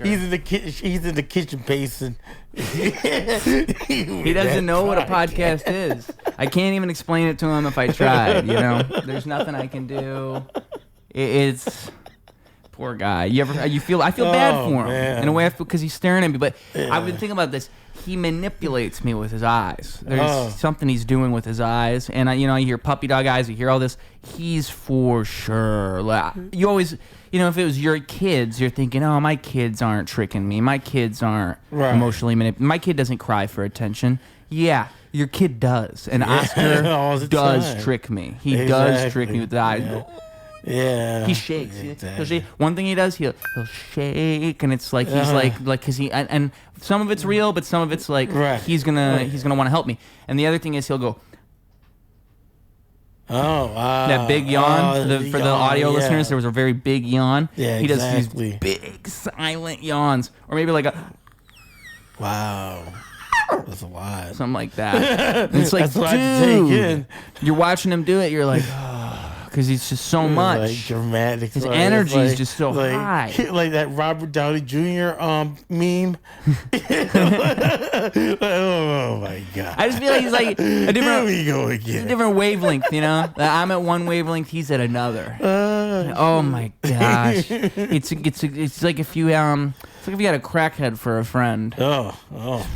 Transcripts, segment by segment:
He's in the kitchen pacing. He doesn't know what a podcast is. I can't even explain it to him if I tried. There's nothing I can do. It's poor guy. I feel bad for him in a way because he's staring at me. But I've been thinking about this. He manipulates me with his eyes. There's something he's doing with his eyes, and I hear puppy dog eyes. You hear all this. He's for sure. You always, if it was your kids, you're thinking, oh, my kids aren't tricking me. My kids aren't emotionally manipulated. My kid doesn't cry for attention. Yeah, your kid does, and Oscar does trick me. He does trick me with the eyes. Yeah. Yeah, he shakes. Exactly. He'll shake. One thing he does, he'll shake, and it's like he's like because he and some of it's real, but some of it's like he's gonna want to help me. And the other thing is he'll go. That big yawn for the audio listeners. There was a very big yawn. Yeah, he does these big silent yawns, or maybe like a. Wow. That's a lot. Something like that. And it's like, dude, you're watching him do it. You're like, because he's just so much. Like dramatic. His energy is just so high. Like that Robert Downey Jr. Meme. Oh my God. I just feel like he's like a different. Here we go again. A different wavelength, I'm at one wavelength, he's at another. Oh my gosh. It's like if you had a crackhead for a friend. Oh.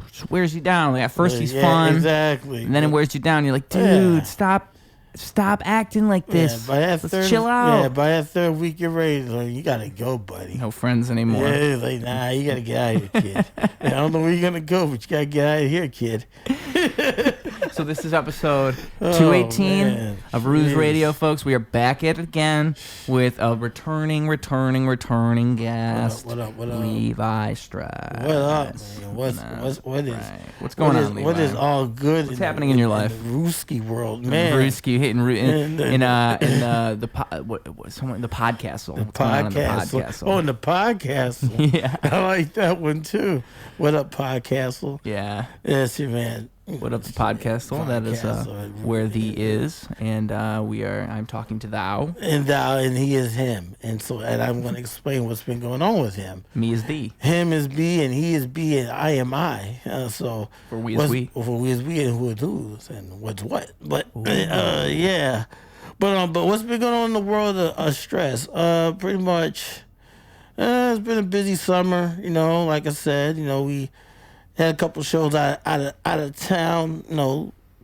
Just wears you down. Like at first he's fun. Exactly. And then it wears you down. You're like, dude, stop acting like this. Let's chill out. Yeah, by that third week you're ready. Like, you gotta go, buddy. No friends anymore. Yeah, like nah, you gotta get out of here, kid. I don't know where you're gonna go, but you gotta get out of here, kid. So this is episode 218 of Ruse Radio, folks. We are back at it again with a returning guest. What up? Levi Stress. What up, man? What's going on, Levi? What is all good? What's happening in your life? In the Ruski world, man. Ruski hitting in the podcastle. The podcast. Oh, in the podcast. Yeah, I like that one too. What up, podcastle? Yeah. Yes, man. What up, the podcastle? That is where thee is, and I'm talking to thou, and he is him, and I'm going to explain what's been going on with him. Me is thee. Him is B, and he is B, and I am I. So for we is we. For we is we, and who is who's, and what's what. But yeah. But what's been going on in the world of stress? Pretty much, it's been a busy summer. Like I said, we had a couple shows out of town.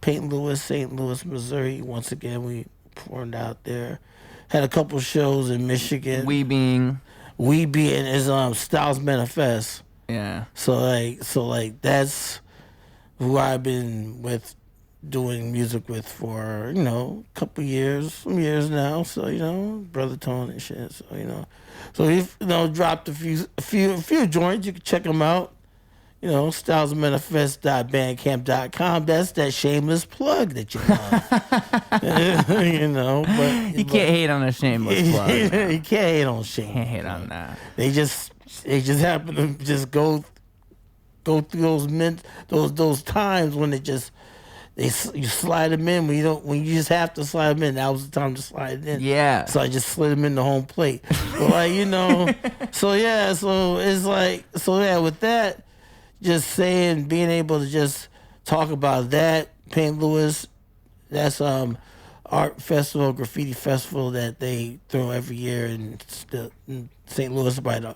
St. Louis, Missouri. Once again, we poured out there. Had a couple shows in Michigan. We being is Styles Manifest. Yeah. So that's who I've been doing music with for a couple years, some years now. So Brother Tone and shit. So he dropped a few joints. You can check them out. stylesmanifest.bandcamp.com. That's that shameless plug that you love. But you can't hate on a shameless plug. You can't hate on shameless. Can't hate on that. They just happen to just go through those times when you slide them in when you just have to slide them in. That was the time to slide it in. Yeah. So I just slid them in the home plate. But so it's with that. Just being able to just talk about that, St. Louis, that's art festival, graffiti festival that they throw every year in St. Louis by the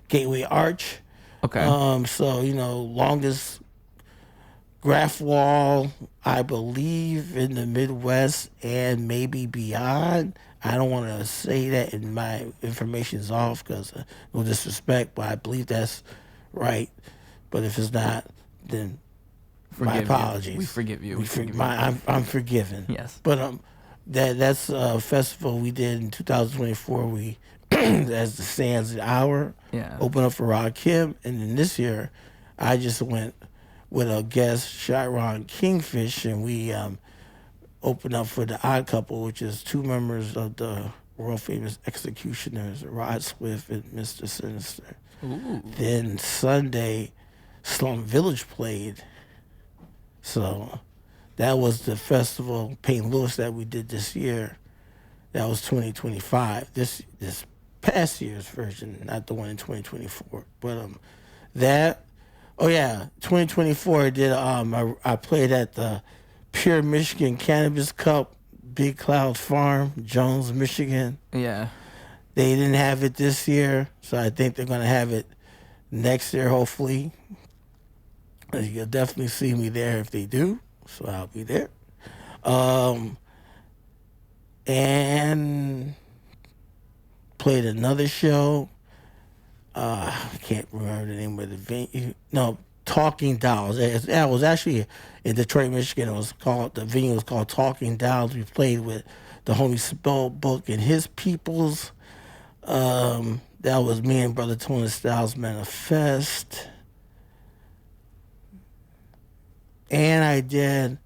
Gateway Arch. Okay. Longest graph wall, I believe, in the Midwest and maybe beyond. I don't want to say that and my information is off because no disrespect, but I believe that's right. But if it's not, then my apologies. We forgive you. I'm forgiven. Yes. But that's a festival we did in 2024. We as the Sands Hour. Yeah. Opened up for Rakim, and then this year, I just went with a guest, Chiron Kingfish, and we opened up for the Odd Couple, which is two members of the world famous Executioners, Rod Swift and Mr. Sinister. Ooh. Then Sunday, Slum Village played. So that was the festival, St. Louis, that we did this year. That was 2025. This past year's version, not the one in 2024. But that. Oh yeah, 2024 I did. I played at the Pure Michigan Cannabis Cup, Big Cloud Farm, Jones, Michigan. Yeah. They didn't have it this year, so I think they're gonna have it next year, hopefully. You'll definitely see me there if they do, so I'll be there. And played another show. I can't remember the name of the venue. No, Talking Dolls. That was actually in Detroit, Michigan. The venue was called Talking Dolls. We played with the homie Spellbook and his peoples. That was me and Brother Tony Styles Manifest. And I did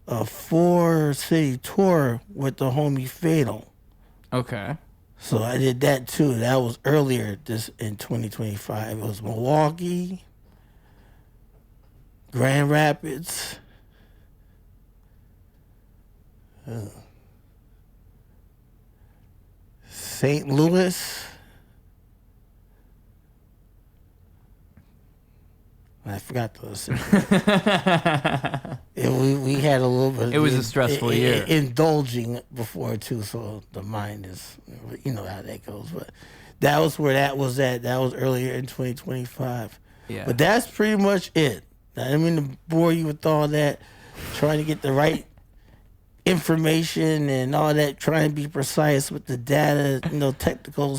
a 4-city tour with the homie Fatal. Okay. So I did that too. That was earlier in 2025. It was Milwaukee, Grand Rapids, St. Louis. I forgot those. We had a little bit. It was a stressful year. Indulging before too, so the mind is, you know how that goes. But that was where that was at. That was earlier in 2025. Yeah. But that's pretty much it. I didn't mean to bore you with all that, trying to get the right information and all that, trying to be precise with the data, technical,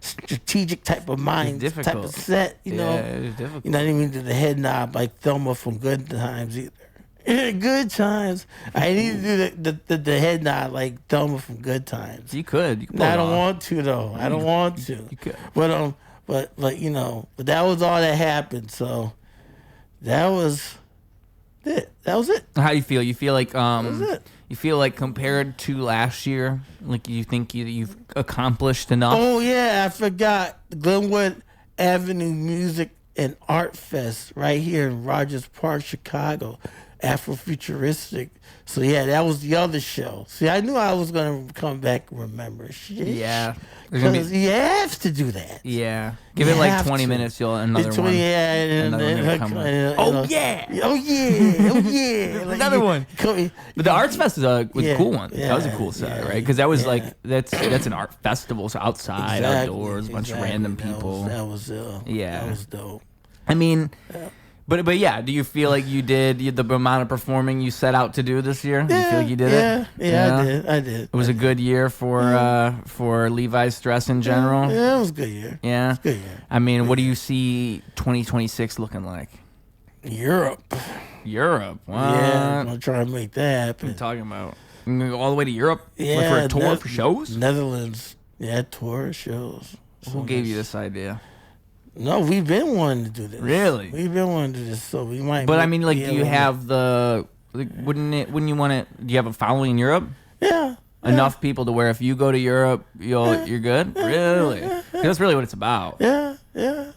strategic type of mind, type of set, it was difficult. You know what I mean? To the head nod like Thelma from Good Times either. Good Times. I need to do the head nod like Thelma from Good Times. You could. I don't want to though. I don't want to. You could. But but that was all that happened. So that was it. That was it. How do you feel? You feel like That was it. You feel like compared to last year, like you think you've accomplished enough? Oh yeah, I forgot Glenwood Avenue Music and Art Fest right here in Rogers Park, Chicago. Afrofuturistic. So yeah, that was the other show. See, I knew I was gonna come back and remember shit. Yeah. Because you have to do that. Yeah. Give it like 20 minutes, you'll another It's one. Yeah, Another one will come. Oh yeah. Oh yeah. Oh yeah. Like, Another one. But But the Arts Fest was a cool one. Yeah, That was a cool set, yeah, right? Because that was yeah. like that's an art festival, so outside, outdoors, a bunch of random people. That was Yeah. That was dope. I mean, but yeah, do you feel like you did the amount of performing you set out to do this year? Do you feel like you did it? Yeah, I did. It was a good year for Levi Stress in general. Yeah, it was a good year. Yeah. It was a good year. I mean, what do you see 2026 looking like? Europe. What? Yeah, I'm gonna try to make that What are happen. you talking about? You gonna go all the way to Europe? Yeah, Like for a tour for shows? Netherlands. Yeah, tour shows. Who gave you this idea? No, we've been wanting to do this. Really? We've been wanting to do this, so we might. But I mean, like, be do you able to- have wouldn't you want to? Do you have a following in Europe? Yeah. Enough people to where if you go to Europe, you're good. Really? 'Cause that's really what it's about. Yeah.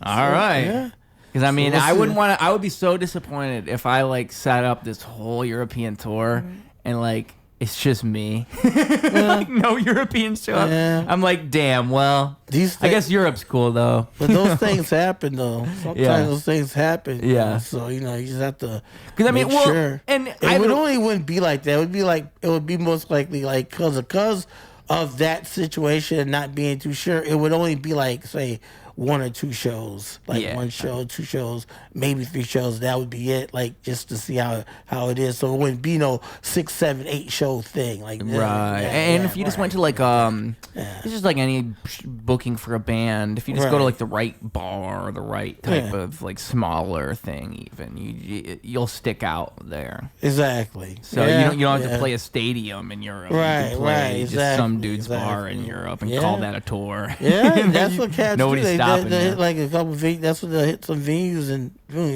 All right. Yeah. Because I mean, we'll I see. wouldn't want to. I would be so disappointed if I like set up this whole European tour and like it's just me, like no Europeans show up. Yeah. I'm like, damn. Well, I guess Europe's cool though. But those things happen though. Sometimes those things happen. Yeah. So you just have to. Because I mean, make well, sure. and It I wouldn't be like that. It would be most likely like because of that situation and not being too sure. It would only be like say 1 or 2 shows, like 1 show, 2 shows, maybe 3 shows. That would be it, like just to see how it is. So it wouldn't be no 6, 7, 8 show thing, like right. And if you just went to like it's just like any booking for a band. If you just go to like the right bar or the right type of like smaller thing, even you'll stick out there. Exactly. So you don't have to play a stadium in Europe. Right. You can play Right. just some dude's bar in Europe and call that a tour. Yeah, that's what cats Nobody's do. stopping They you. hit like a couple of that's what they hit some venues and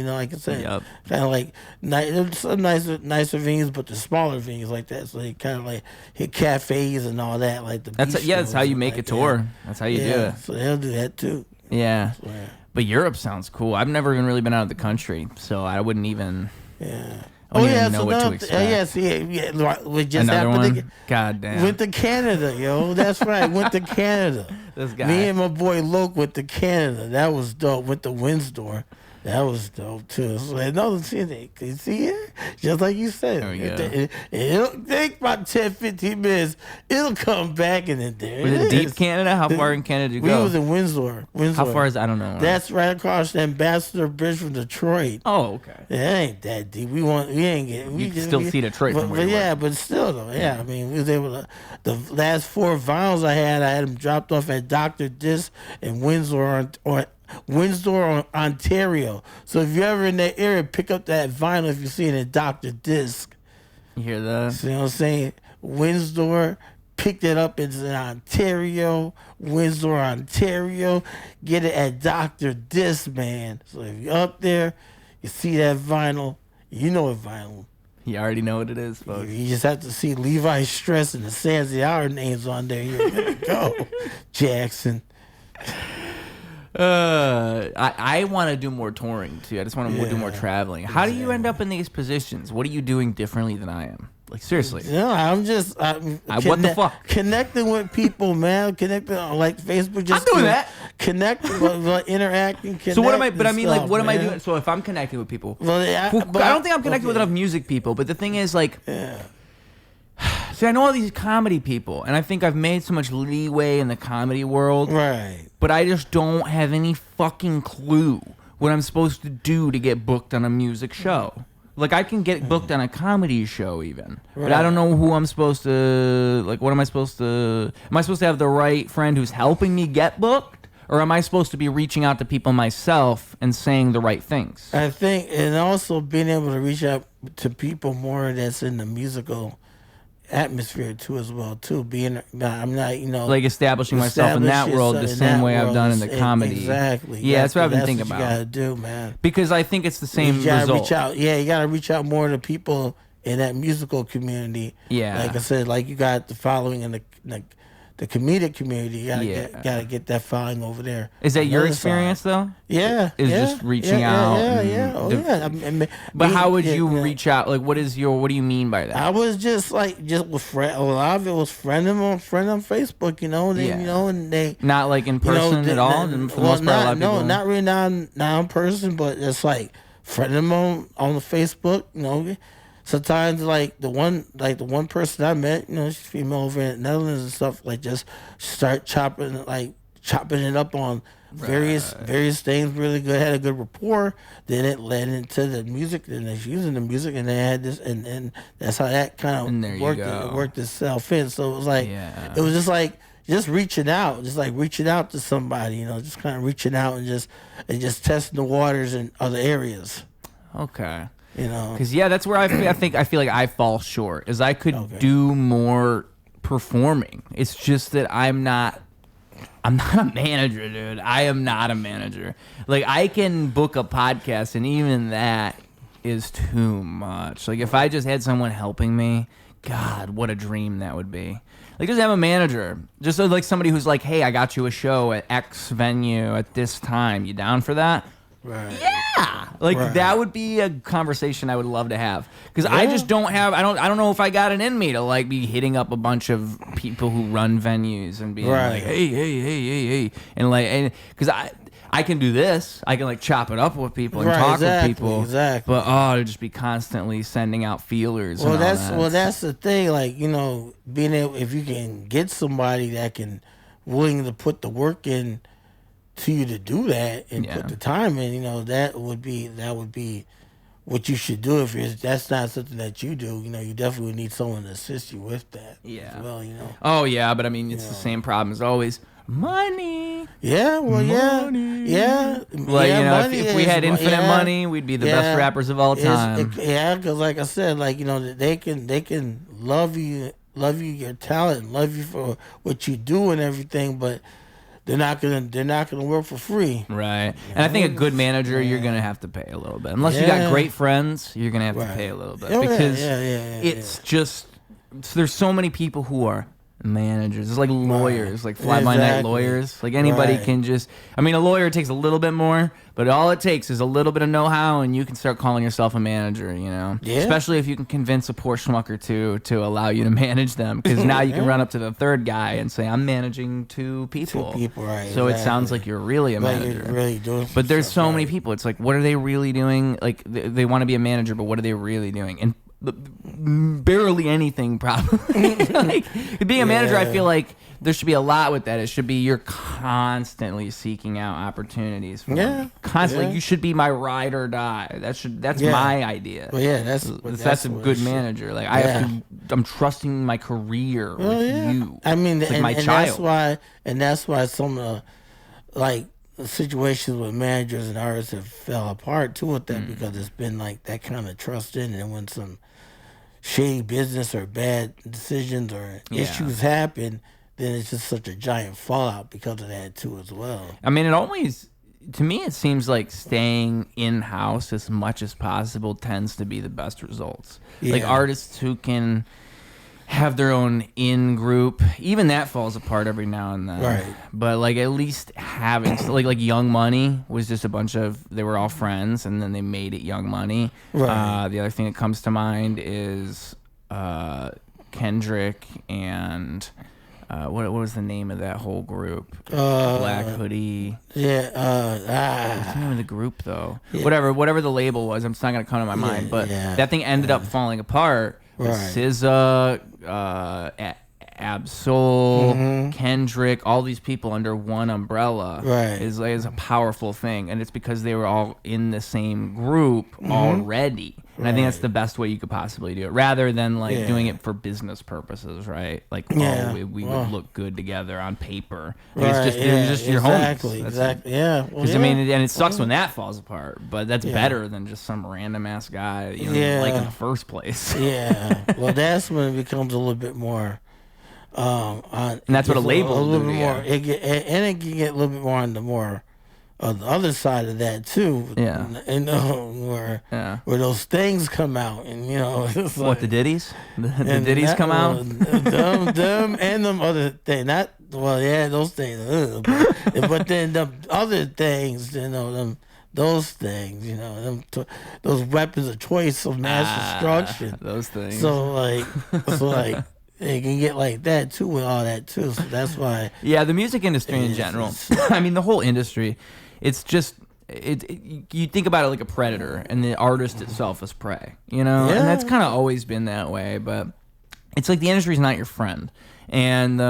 like I said, kind of like some nicer venues, but the smaller venues like that. So they kind of like hit cafes and all that, like the. That's how you make a tour. That's how you do it. So they'll do that too. Yeah. But Europe sounds cool. I've never even really been out of the country, so I wouldn't even. Yeah. I don't even know what to expect. We just Another one? to God damn. went to Canada, yo. That's right. Went to Canada. This guy. Me and my boy Loke went to Canada. That was dope. Went to Windsor. That was dope too. So another thing, you see it? Just like you said. It'll take about 10, 15 minutes. It'll come back and then there Was it it deep is. Canada? How far in Canada did you go? We was in Windsor. How far is I don't know. That's right across the Ambassador Bridge from Detroit. Oh, okay. It ain't that deep. We ain't get. We You can still see Detroit from where you were. but still though. Yeah, I mean, we was able to. The last 4 vinyls I had them dropped off at Dr. Disc in Windsor, Ontario. So if you're ever in that area, pick up that vinyl if you see it at Dr. Disc. You hear that? See what I'm saying? Windsor, picked it up in Ontario, Windsor, Ontario. Get it at Dr. Disc, man. So if you're up there, you see that vinyl, you know what vinyl. You already know what it is, folks. You just have to see Levi Stress and the Sands the Hour names on there. You're good to go. Jackson. I want to do more touring too. I just want to do more traveling. How do you end up in these positions? What are you doing differently than I am? Like, seriously. No, I'm just what the fuck? Connecting with people, man. Connecting like Facebook. Just I'm doing that. Connecting, interacting. So what am I? But I mean, stuff, like, what am I man. doing? So if I'm connecting with people, Well, I don't think I'm connected with enough music people. But the thing is, like, see, I know all these comedy people, and I think I've made so much leeway in the comedy world. Right. But I just don't have any fucking clue what I'm supposed to do to get booked on a music show. Like, I can get booked on a comedy show even, but I don't know who I'm supposed to, like, what am I supposed to have the right friend who's helping me get booked? Or am I supposed to be reaching out to people myself and saying the right things? I think, and also being able to reach out to people more that's in the musical atmosphere too, as well too. I'm not, like establishing myself in that world the same way I've done in the comedy. Exactly. Yeah, that's what I've been thinking about. You gotta do, man. Because I think it's the same you gotta result. Reach out. Yeah, you gotta reach out more to people in that musical community. Yeah. Like I said, like you got the following in the comedic community. You gotta get that following over there. Is that your experience though? Yeah. Just reaching out. But how would you reach out? Like, what do you mean by that? I was just with friend. A lot of it was friend on Facebook. And they not like in person at all. For the most part, not really not in person, but it's like friend them on the Facebook. Sometimes like the one person I met, she's female over in the Netherlands and stuff, like just start chopping it up on various things really good, had a good rapport. Then it led into the music, and they're using the music, and they had this, and that's how that kind of worked itself in. So it was like it was just reaching out to somebody, just kind of reaching out and just testing the waters in other areas. Okay. Because that's where I feel like I fall short. Is I could do more performing. It's just that I'm not a manager, dude. I am not a manager. Like, I can book a podcast, and even that is too much. Like, if I just had someone helping me, God, what a dream that would be. Like, just have a manager. Just like somebody who's like, hey, I got you a show at X venue at this time. You down for that? Right. Yeah. That would be a conversation I would love to have. Because I just don't have, I don't know if I got it in me to be hitting up a bunch of people who run venues and being like, hey. And because I can do this. I can chop it up with people and talk with people. Exactly. But to just be constantly sending out feelers. Well, that's the thing. Being able, if you can get somebody that can willing to put the work in to you to do that and put the time in, that would be what you should do. If that's not something that you do, you definitely need someone to assist you with that. Yeah. As well, Oh yeah, but I mean, it's the same problem as always. Money. Yeah. Well, money. Yeah. If we had infinite money, we'd be the best rappers of all time. Because like I said, they can love you, your talent, love you for what you do and everything, but they're not gonna work for free. Right. And I think a good manager, you're gonna have to pay a little bit. Unless you got great friends, you're gonna have to pay a little bit. Because it's just, there's so many people who are managers. It's like lawyers, like fly-by-night lawyers. Like anybody can just... I mean, a lawyer takes a little bit more, but all it takes is a little bit of know-how, and you can start calling yourself a manager, you know? Yeah. Especially if you can convince a poor schmuck or two to allow you to manage them, because now you can run up to the third guy and say, I'm managing 2 people. 2 people, right. So it sounds like you're really a manager. You're really doing but there's so many people. It's like, what are they really doing? Like, they want to be a manager, but what are they really doing? And barely anything, probably. Like, being a manager, I feel like there should be a lot with that. It should be you're constantly seeking out opportunities for me. Constantly. You should be my ride or die. That's my idea. Well, that's a good manager. Like I'm trusting my career with you. I mean, like my child. That's why some of the situations with managers and artists have fell apart too with that, because it's been like that kind of trust in, and when some shady business or bad decisions or issues happen, then it's just such a giant fallout because of that too as well. I mean, to me, it seems like staying in-house as much as possible tends to be the best results. Like artists who can have their own in-group, even that falls apart every now and then. Right. But like at least having, like Young Money was just a bunch of, they were all friends, and then they made it Young Money. Right. The other thing that comes to mind is Kendrick and... what was the name of that whole group? Black Hoodie. Yeah. What's the name of the group though? Yeah. Whatever the label was, it's not gonna come to my mind. But that thing ended up falling apart. Right. SZA, Absol, Kendrick, all these people under one umbrella is a powerful thing, and it's because they were all in the same group already. And I think that's the best way you could possibly do it, rather than like doing it for business purposes, right? Like, we would look good together on paper. Like, it's just your homies. Exactly. Yeah. Because I mean, and it sucks when that falls apart, but that's better than just some random ass guy you didn't like in the first place. Well, that's when it becomes a little bit more. And that's what a label a little bit more. It can get a little bit more on the more. The other side of that too, where those things come out, and it's like, what, the ditties, the ditties come out, them and them other things. Those things, but then the other things, those things, those weapons of choice of mass destruction, those things. So like. It can get like that too with all that too. So that's why. Yeah, the music industry in general. I mean, the whole industry. It's just you think about it like a predator, and the artist itself is prey. And that's kind of always been that way. But it's like the industry is not your friend, and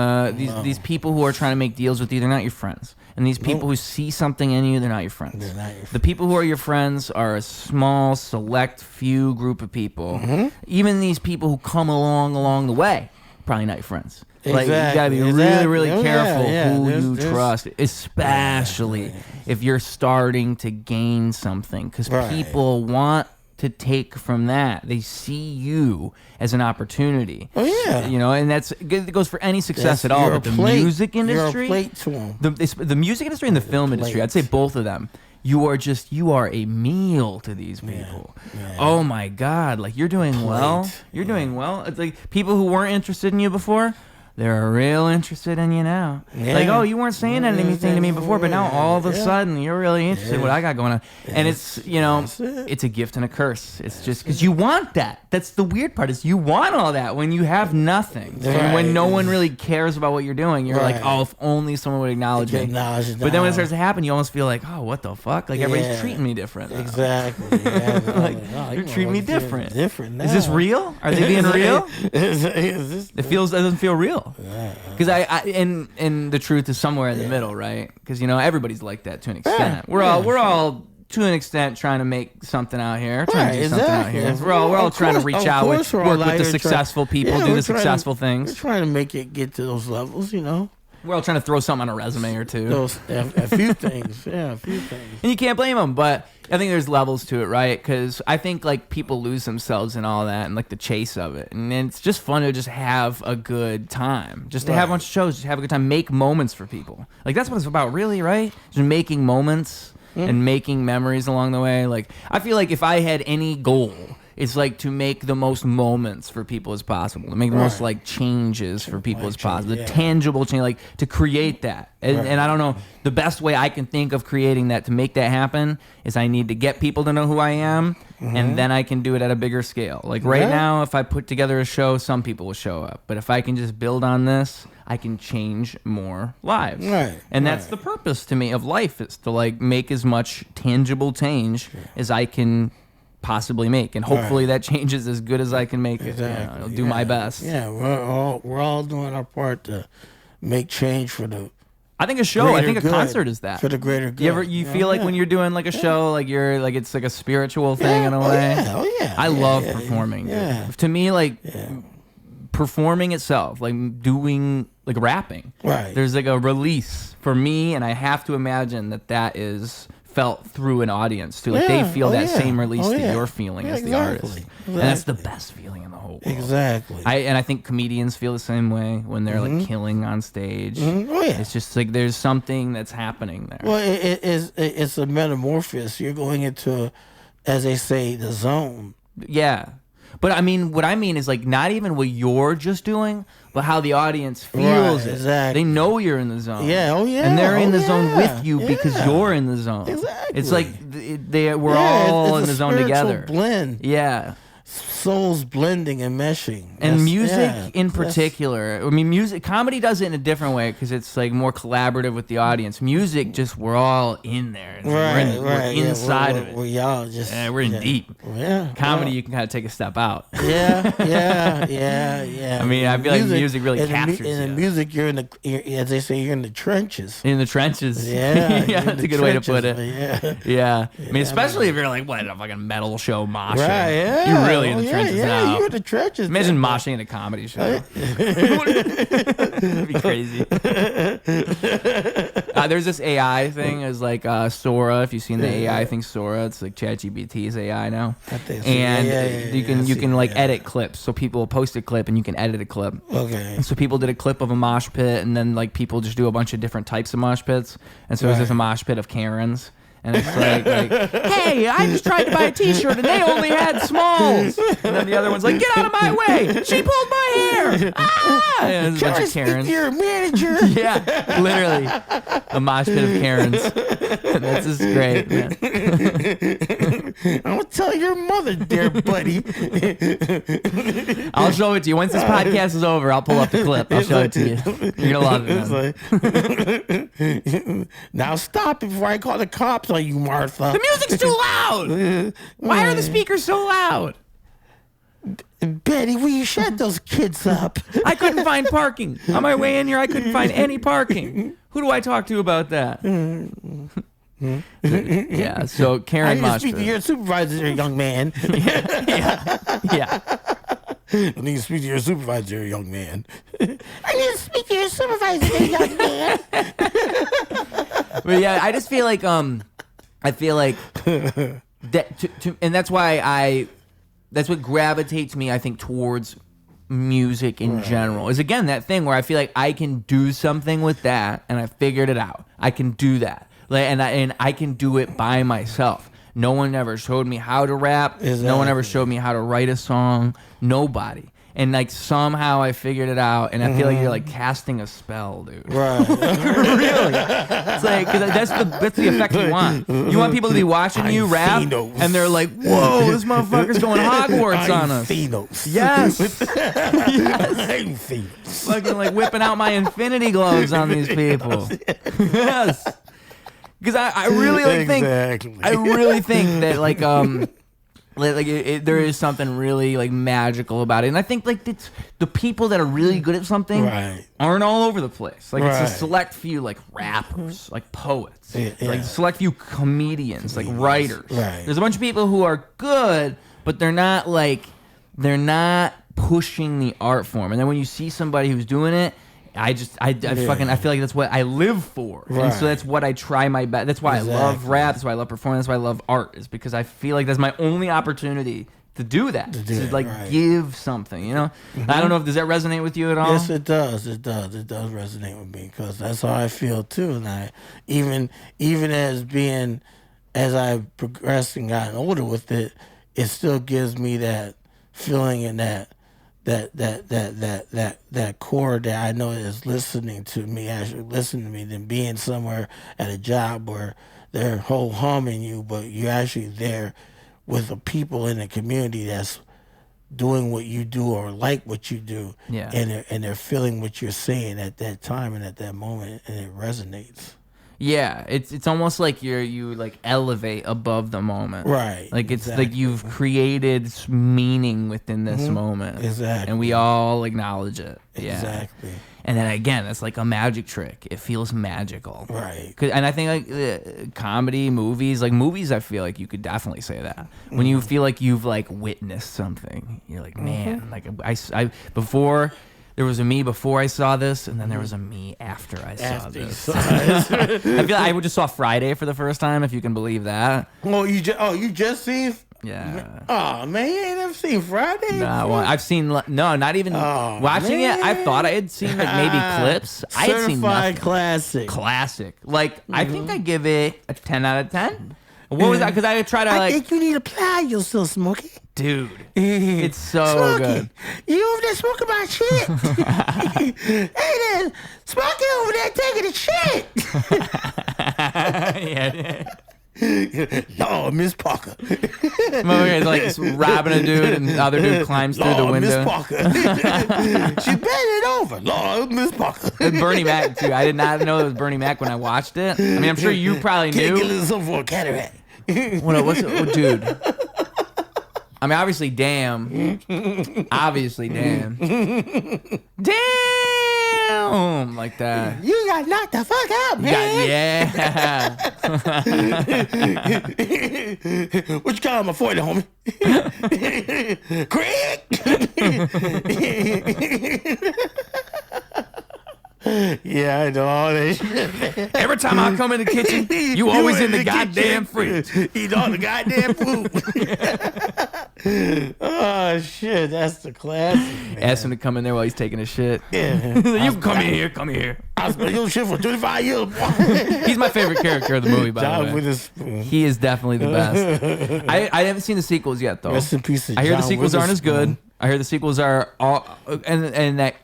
these people who are trying to make deals with you, they're not your friends. And these people who see something in you, they're not your friends. They're not your friends. The people who are your friends are a small, select few group of people. Even these people who come along the way. Probably not your friends. Exactly. Like, you gotta be really, really careful who you trust, especially if you're starting to gain something, because people want to take from that. They see you as an opportunity. And it goes for any success at all. But the music industry, the music industry and the film industry, I'd say both of them. You are a meal to these people. Oh my God! Like, you're doing well. You're doing well. It's like people who weren't interested in you before, they're real interested in you now. Like, oh, you weren't saying anything to me before, but now all of a sudden you're really interested in what I got going on. And it's it's a gift and a curse. It's just because you want that. That's the weird part, is you want all that when you have nothing. And when no one really cares about what you're doing, you're like, oh, if only someone would acknowledge me. But then when it starts to happen, you almost feel like, oh, what the fuck? Like, everybody's treating me different now. Exactly. Like, you're treating me different. Now. Is this real? Are they being real? It doesn't feel real. Because and the truth is somewhere in the middle, right? Because everybody's like that to an extent. We're all to an extent trying to make something out here, trying to do something out here. We're all trying to reach out, work with the successful people, do the successful things. We're trying to make it get to those levels, We're all trying to throw something on a resume or two. A few things, a few things. And you can't blame them, but I think there's levels to it, right? Because I think like people lose themselves in all that and like the chase of it, and it's just fun to just have a good time, just to have a bunch of shows, just have a good time, make moments for people. Like, that's what it's about, really, right? Just making moments and making memories along the way. Like, I feel like if I had any goal It's like to make the most moments for people as possible, to make the most like changes for people as possible, the tangible change, like to create that. And I don't know, the best way I can think of creating that to make that happen is I need to get people to know who I am, and then I can do it at a bigger scale. Like right now, if I put together a show, some people will show up. But if I can just build on this, I can change more lives. And that's the purpose to me of life, is to like make as much tangible change as I can possibly make, and hopefully that change is as good as I can make it. I'll do my best. We're all doing our part to make change for the I think a concert is that. For the greater good. You feel like when you're doing like a show, like you're like it's like a spiritual thing in a way? I love performing. To me, like performing itself, like doing like rapping. There's like a release for me, and I have to imagine that is felt through an audience too. Like they feel that same release that you're feeling as the artist. And that's the best feeling in the whole world. I think comedians feel the same way when they're like killing on stage. It's just like there's something that's happening there. Well, it's a metamorphosis. You're going into, as they say, the zone. Yeah. But I mean, what I mean is like not even what you're just doing, but how the audience feels it. They know you're in the zone. And they're in the zone with you because you're in the zone. It's like we're all in the zone together. Blend. Souls blending and meshing. And music in particular. I mean, comedy does it in a different way because it's like more collaborative with the audience. Music, just we're all in there. We're inside of it. We're in deep. Comedy, you can kind of take a step out. I mean, I feel like music really captures you. In the music, you're in the, as they say, you're in the trenches. In the trenches. That's a good way to put it. I mean, especially if you're like, what, a fucking metal show moshing. You're really in the trenches now. You're in the trenches. Imagine moshing in a comedy show. That'd be crazy. There's this AI thing, is like Sora. If you've seen the AI thing, Sora, it's like ChatGPT's AI now. And you can like edit clips. So people will post a clip and you can edit a clip. And so people did a clip of a mosh pit, and then like people just do a bunch of different types of mosh pits. And so there's just a mosh pit of Karens. And it's like, hey, I just tried to buy a T-shirt and they only had smalls. And then the other one's like, get out of my way. She pulled my hair. And there's a bunch of Karens. Speak to your manager? Literally. A mosh pit of Karens. That's just great, man. I'm going to tell your mother, dear buddy. I'll show it to you. Once this podcast is over, I'll pull up the clip. I'll show it to you. You're going to love it, man. Now stop before I call the cops on you, Martha. The music's too loud. Why are the speakers so loud? Betty, will you shut those kids up? I couldn't find parking. On my way in here, I couldn't find any parking. Who do I talk to about that? So Karen I need to speak to your supervisor, young man. I need to speak to your supervisor, young man. I need to speak to your supervisor, young man. But I just feel like that and that's why that's what gravitates me, I think, towards music in general. Is again that thing where I feel like I can do something with that, and I figured it out. I can do that, and I can do it by myself. No one ever showed me how to rap. No one ever showed me how to write a song. Nobody. And like somehow I figured it out, and I feel like you're like casting a spell, dude. Right. Really. It's like, cause that's the effect you want. You want people to be watching you rap, and they're like, "Whoa, this motherfucker's going Hogwarts on us." Yes. I'm Thanos. Fucking like whipping out my infinity gloves on these people. Yes. Because I really think that like there is something really like magical about it, and I think like it's the people that are really good at something aren't all over the place. Like it's a select few like rappers, like poets, like select few comedians, like writers. There's a bunch of people who are good, but they're not pushing the art form. And then when you see somebody who's doing it, I feel like that's what I live for, and so that's what I try my best. That's why I love rap. That's why I love performing. That's why I love art. Is because I feel like that's my only opportunity to do that. To give something. You know, I don't know if does that resonate with you at all. Yes, it does. It does resonate with me because that's how I feel too. And I even as I progressed and gotten older with it, it still gives me that feeling and that core that I know is listening to me, actually listening to me, than being somewhere at a job where they're whole harming you, but you're actually there with the people in the community that's doing what you do or like what you do, and they're feeling what you're saying at that time and at that moment, and it resonates. Yeah, it's almost like you like elevate above the moment, right? Like it's like you've created meaning within this moment, exactly, and we all acknowledge it. Exactly. And then again, it's like a magic trick. It feels magical, right? And I think like comedy, movies, I feel like you could definitely say that when you feel like you've like witnessed something, you're like, man, like I before. There was a me before I saw this, and then there was a me after I saw this. I feel like I just saw Friday for the first time, if you can believe that. Oh, you just seen? Yeah. Oh man, you ain't never seen Friday? No, well, I've seen not even watching it. I thought I had seen like maybe clips. I had seen nothing. Classic. Like I think I give it a 10 out of 10. What was that? Because I try to I think you need to apply yourself, Smokey. Dude, it's so Smokey, good. You over there smoking my shit? Hey there, Smokey over there taking a shit. Lord, Miss Parker. Motherfucker is like robbing a dude, and the other dude climbs through the window. Miss Parker. She bent it over. Lord, Miss Parker. Bernie Mac too. I did not know it was Bernie Mac when I watched it. I mean, I'm sure you probably knew. Can't get a little something for a cataract. What's it, dude? I mean, obviously, damn. Obviously, damn. Damn! Like that. You got knocked the fuck out, man. Yeah. What you call my 40, homie? Craig? Yeah, I know all that shit. Every time I come in the kitchen, you always in the goddamn fridge. Eat all the goddamn food. Oh, shit. That's the classic, man. Ask him to come in there while he's taking a shit. Yeah. You come here. I spent your shit for 25 years, boy. He's my favorite character of the movie, by John the way. with his spoon. He is definitely the best. I haven't seen the sequels yet, though. Rest in peace. I hear the sequels aren't as good. I hear the sequels are all, and that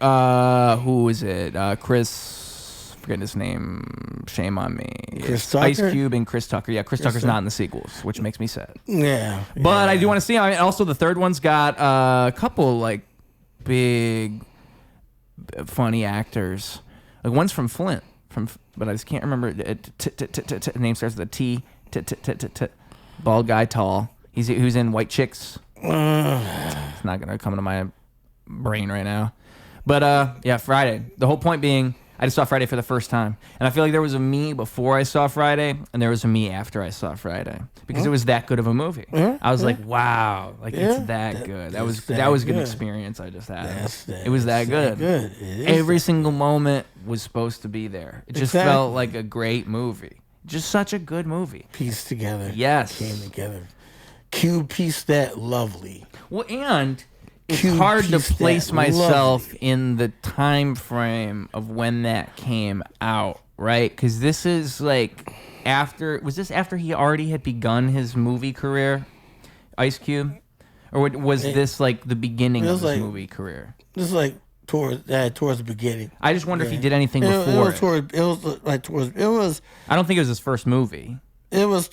who is it? Chris, forget his name. Shame on me. Chris Tucker? Ice Cube and Chris Tucker. Yeah, Chris Tucker's not in the sequels, which makes me sad. Yeah. But I do want to see him. I mean, also, the third one's got a couple like big, funny actors. Like one's from Flint, but I just can't remember. The name starts with a T. Bald guy, tall. Who's in White Chicks. It's not gonna come to my brain right now, but yeah, Friday. The whole point being, I just saw Friday for the first time, and I feel like there was a me before I saw Friday, and there was a me after I saw Friday, because it was that good of a movie. I was like, wow, like it's that good. That was a good experience I just had. It was that good. Every single moment was supposed to be there. It just felt like a great movie. Just such a good movie. Pieced together. Yes. Came together. Cube pieced that lovely. Well, and it's hard to place myself in the time frame of when that came out, right? Because this is like was this after he already had begun his movie career, Ice Cube? Or was this like the beginning of his movie career? This is like towards the beginning. I just wonder if he did anything before it. It was. I don't think it was his first movie. It was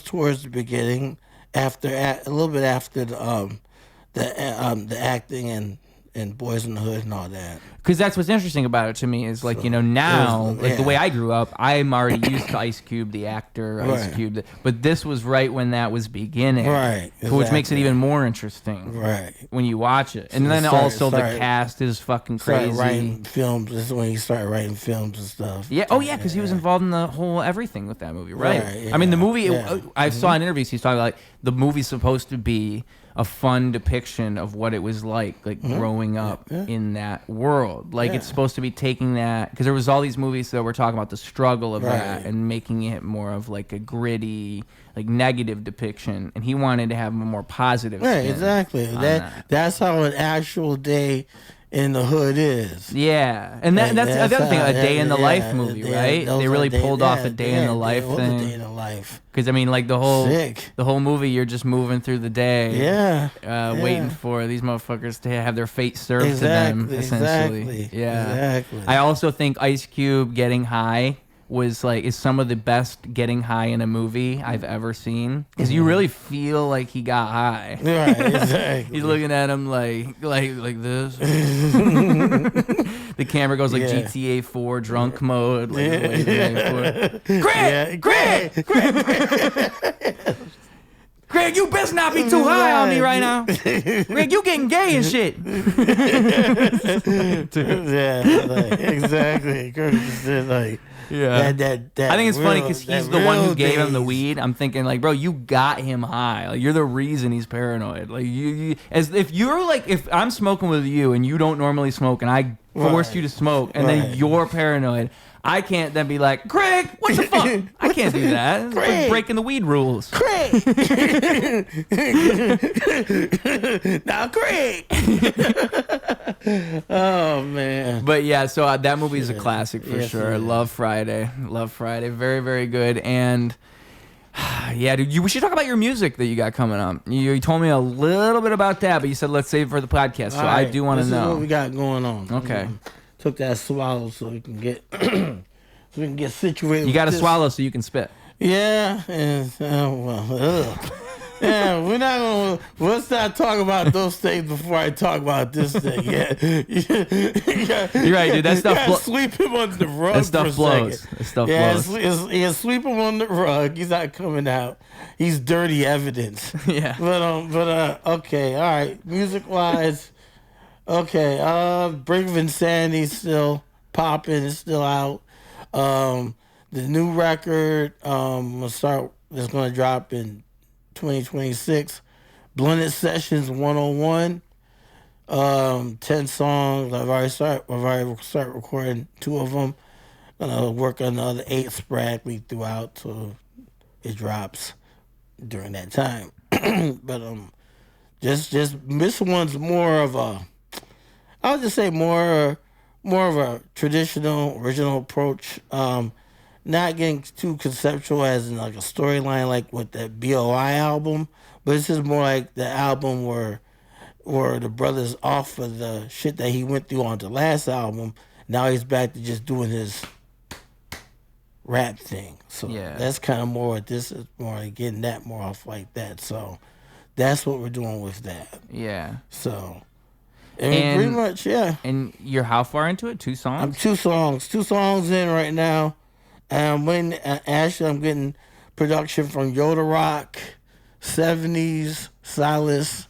towards the beginning, after a little bit after the acting and Boys in the Hood and all that. Because that's what's interesting about it to me is like, now, the way I grew up, I'm already used to Ice Cube, the actor, Ice Cube. But this was right when that was beginning. Right. Exactly. Which makes it even more interesting. Right. When you watch it. And then also the cast is fucking crazy. Writing films. This is when he started writing films and stuff. Yeah. Oh, yeah, because he was involved in the whole everything with that movie. Right. Yeah. I mean, the movie, I saw in interviews, he's talking like the movie's supposed to be a fun depiction of what it was like growing up in that world. Like it's supposed to be taking that, because there was all these movies that were talking about the struggle of that and making it more of like a gritty, like negative depiction, and he wanted to have a more positive spin. Exactly. That's how an actual day in the hood is. Yeah, and that's the other thing, a day in the life movie, right? They really pulled off a day in the life thing. A day in the life. Because I mean, like the whole movie, you're just moving through the day, waiting for these motherfuckers to have their fate served to them, essentially. Exactly. I also think Ice Cube getting high is some of the best getting high in a movie I've ever seen, because you really feel like he got high. Right, exactly. He's looking at him like this. The camera goes like GTA 4 drunk mode. Craig! Craig, you best not be too high on me right now. Craig, you getting gay and shit. Exactly. Yeah. That I think it's funny because he's the one who gave him the days. weed. I'm thinking like, bro, you got him high. Like, you're the reason he's paranoid. Like if I'm smoking with you and you don't normally smoke and I force you to smoke and then you're paranoid, I can't then be like, Craig, what the fuck? I can't do that. It's like breaking the weed rules. Craig. Now, Craig. Oh man. But yeah, so that movie is a classic for sure. Love Friday. Very, very good. And yeah, dude, we should talk about your music that you got coming up. You told me a little bit about that, but you said let's save it for the podcast. So I do want to know. This is what we got going on. Okay. Took that swallow so we can get situated. You got to swallow so you can spit. Yeah, and yeah, let's not talk about those things before I talk about this thing. Yeah, you're right, dude. That stuff sweep him under the rug. That stuff blows. That stuff blows. Sweep him on the rug. He's not coming out. He's dirty evidence. Yeah. But okay, all right. Music wise, okay. Brink of Insanity still popping. It's still out. The new record is going to drop in 2026. Blended Sessions 101. 10 songs. I've already started recording 2 of them. Gonna work on the other 8 sporadically throughout so it drops during that time. But just this one's more of a, I would just say more of a traditional original approach. Not getting too conceptual as in like a storyline like with that BOI album, but this is more like the album where the brother's off of the shit that he went through on the last album. Now he's back to just doing his rap thing. So that's kind of more, this is more like getting that more off like that. So that's what we're doing with that. Yeah. So, and pretty much, yeah. And you're how far into it? 2 songs? I'm 2 songs in right now. Actually, I'm getting production from Yoda Rock, 70s, Silas,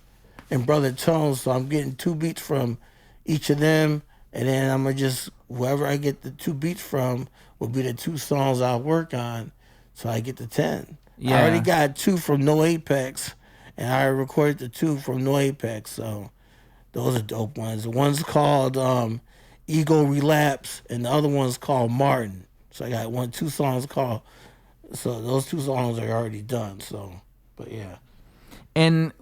and Brother Tones. So I'm getting 2 beats from each of them. And then I'm going to just, whoever I get the 2 beats from will be the 2 songs I'll work on. So I get the 10. Yeah. I already got 2 from No Apex. And I recorded the 2 from No Apex. So those are dope ones. The one's called Ego Relapse. And the other one's called Martin. So I got 2 songs called, so those 2 songs are already done. So, but yeah. And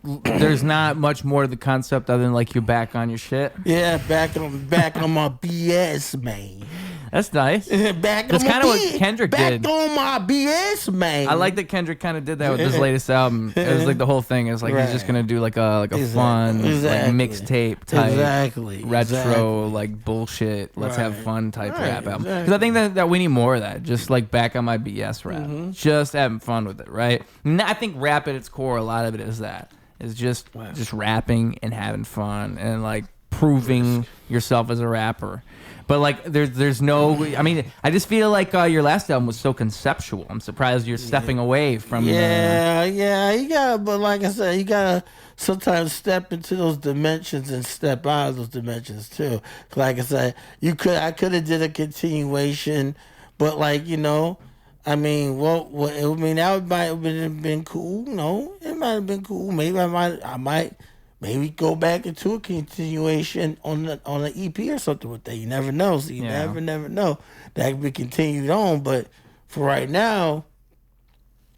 there's not much more to the concept other than like you're back on your shit. Yeah, back on my BS, man. That's nice. That's kind of what Kendrick did. Back on my BS, man. I like that Kendrick kind of did that with his latest album. It was like the whole thing. It was like he's just gonna do like a fun like mixtape type, retro like bullshit. Let's have fun type rap album. Because I think that we need more of that. Just like back on my BS rap. Just having fun with it, right? And I think rap at its core, a lot of it is that. It's just rapping and having fun and like proving yourself as a rapper. But like, there's no. I mean, I just feel like your last album was so conceptual. I'm surprised you're stepping away from. Yeah. You gotta, but like I said, you gotta sometimes step into those dimensions and step out of those dimensions too. Like I said, I could have did a continuation, but like I mean, that might have been cool. No, it might have been cool. Maybe I might. Maybe go back into a continuation on the EP or something with that. You never know. So you never know. That could be continued on. But for right now,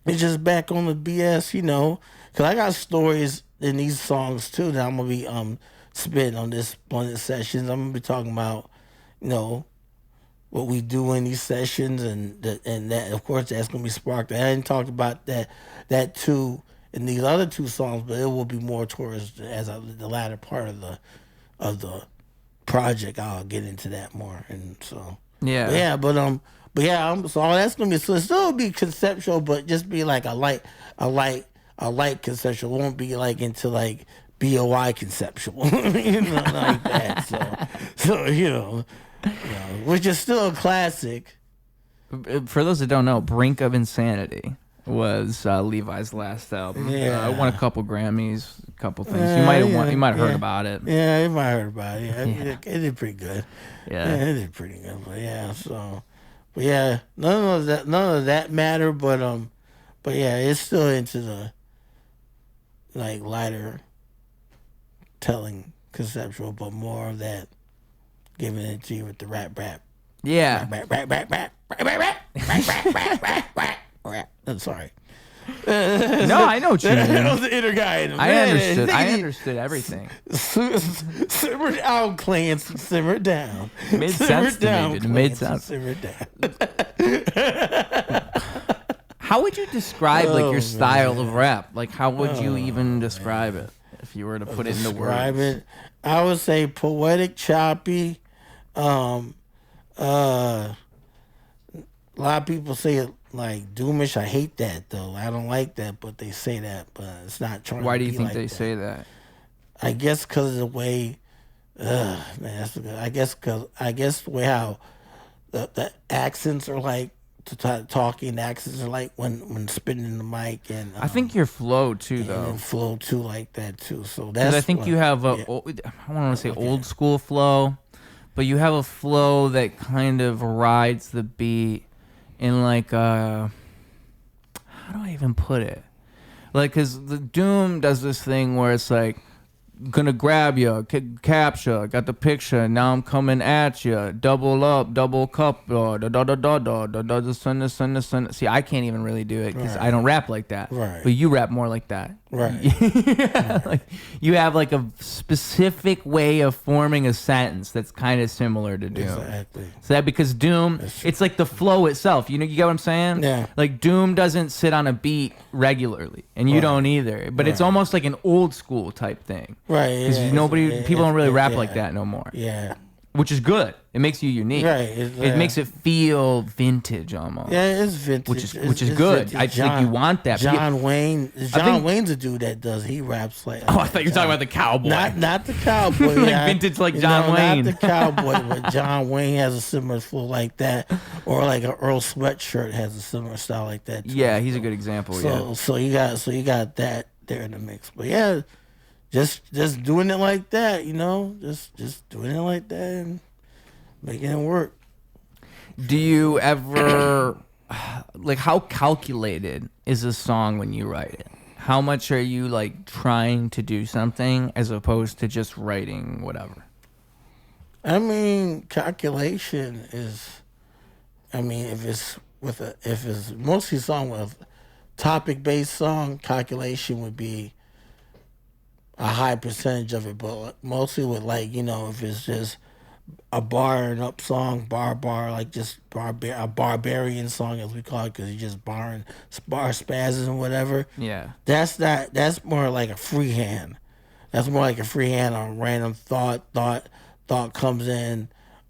it's just back on the BS, Because I got stories in these songs, too, that I'm going to be spitting on this sessions. I'm gonna be talking about, you know, what we do in these sessions, and that of course that's gonna be sparked. I hadn't talked about that too in these other two songs, but it will be more towards the latter part of the project. I'll get into that more, and so so all that's gonna be, so it still be conceptual, but just be like a light conceptual. It won't be like into like BOI conceptual, you know, like that. So which is still a classic. For those that don't know, Brink of Insanity was Levi's last album. Yeah, won a couple Grammys, a couple things. You might have heard about it. Yeah, you might have heard about it. Yeah. It did pretty good. Yeah, it did pretty good. But none of that matter. But yeah, it's still into the like lighter telling conceptual, but more of that giving it to you with the rap. Yeah. I'm sorry. No, I know what you mean. That was the inner guy in him. I understood everything. Simmer down, Clancy. Simmer down. It made sense to me. It made sense. Simmer down. How would you describe like your style of rap? Like, how would you even describe it if you were to put it into words? I would say poetic, choppy. A lot of people say it like doomish. I hate that though. I don't like that, but they say that. But it's not trying. Why to do you be think like they that. say that? I guess because of the way. Man, that's good. I guess the way how the accents are like. Talking accents are like when spitting in the mic, and I think your flow too, though. And flow too, like that too. So that's. I think you have I don't want to say old school flow, but you have a flow that kind of rides the beat in like how do I even put it? Like, cause the Doom does this thing where it's like, gonna grab you, capture, got the picture, now I'm coming at you, double up, double cup, send. See, I can't even really do it because I don't rap like that. Right. But you rap more like that. Right. Like, you have like a specific way of forming a sentence that's kind of similar to Doom. Exactly. So that because Doom, it's like the flow itself. You get what I'm saying? Yeah. Like Doom doesn't sit on a beat regularly, and you don't either. But it's almost like an old school type thing. Right. Because people don't really rap like that no more. Yeah. Which is good. It makes you unique. Right. It makes it feel vintage almost. Yeah, it's vintage. Which is good. Vintage. I think you want that. John Wayne's a dude that does. He raps like. Oh, I thought you were talking about the cowboy. Not the cowboy. Like vintage, like John Wayne. Not the cowboy, but John Wayne has a similar flow like that, or like an Earl Sweatshirt has a similar style like that too. Yeah, he's a good example. So you got that there in the mix. But yeah, just doing it like that, just doing it like that and making it work. Do you ever, like, how calculated is a song when you write it? How much are you, like, trying to do something as opposed to just writing whatever? I mean, calculation is, if it's mostly a song with topic-based song, calculation would be a high percentage of it, but mostly with, like, if it's just a bar and up song, bar, like just a barbarian song as we call it, because you're just bar spazzes and whatever. Yeah. That's more like a freehand. That's more like a freehand on random thought comes in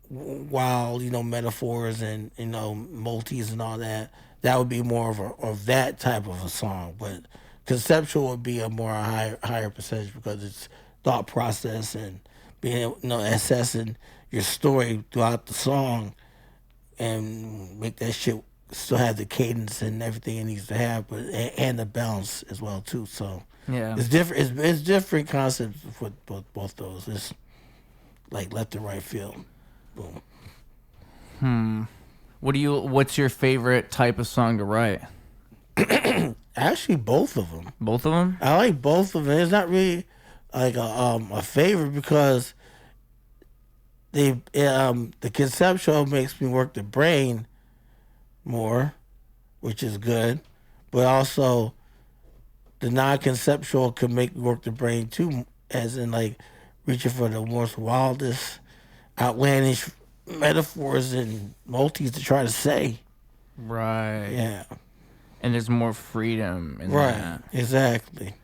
while, metaphors and, multis and all that. That would be more of that type of a song. But conceptual would be a more higher percentage because it's thought process and being assessing your story throughout the song and make that shit still have the cadence and everything it needs to have, but and the balance as well too. So yeah, it's different. It's different concepts with both those. It's like left and right field. Boom. What's your favorite type of song to write? Actually, both of them. Both of them? I like both of them. It's not really like a favorite because the conceptual makes me work the brain more, which is good, but also the non-conceptual can make me work the brain too, as in like reaching for the most wildest, outlandish metaphors and multis to try to say. Right. Yeah. And there's more freedom in that. Exactly.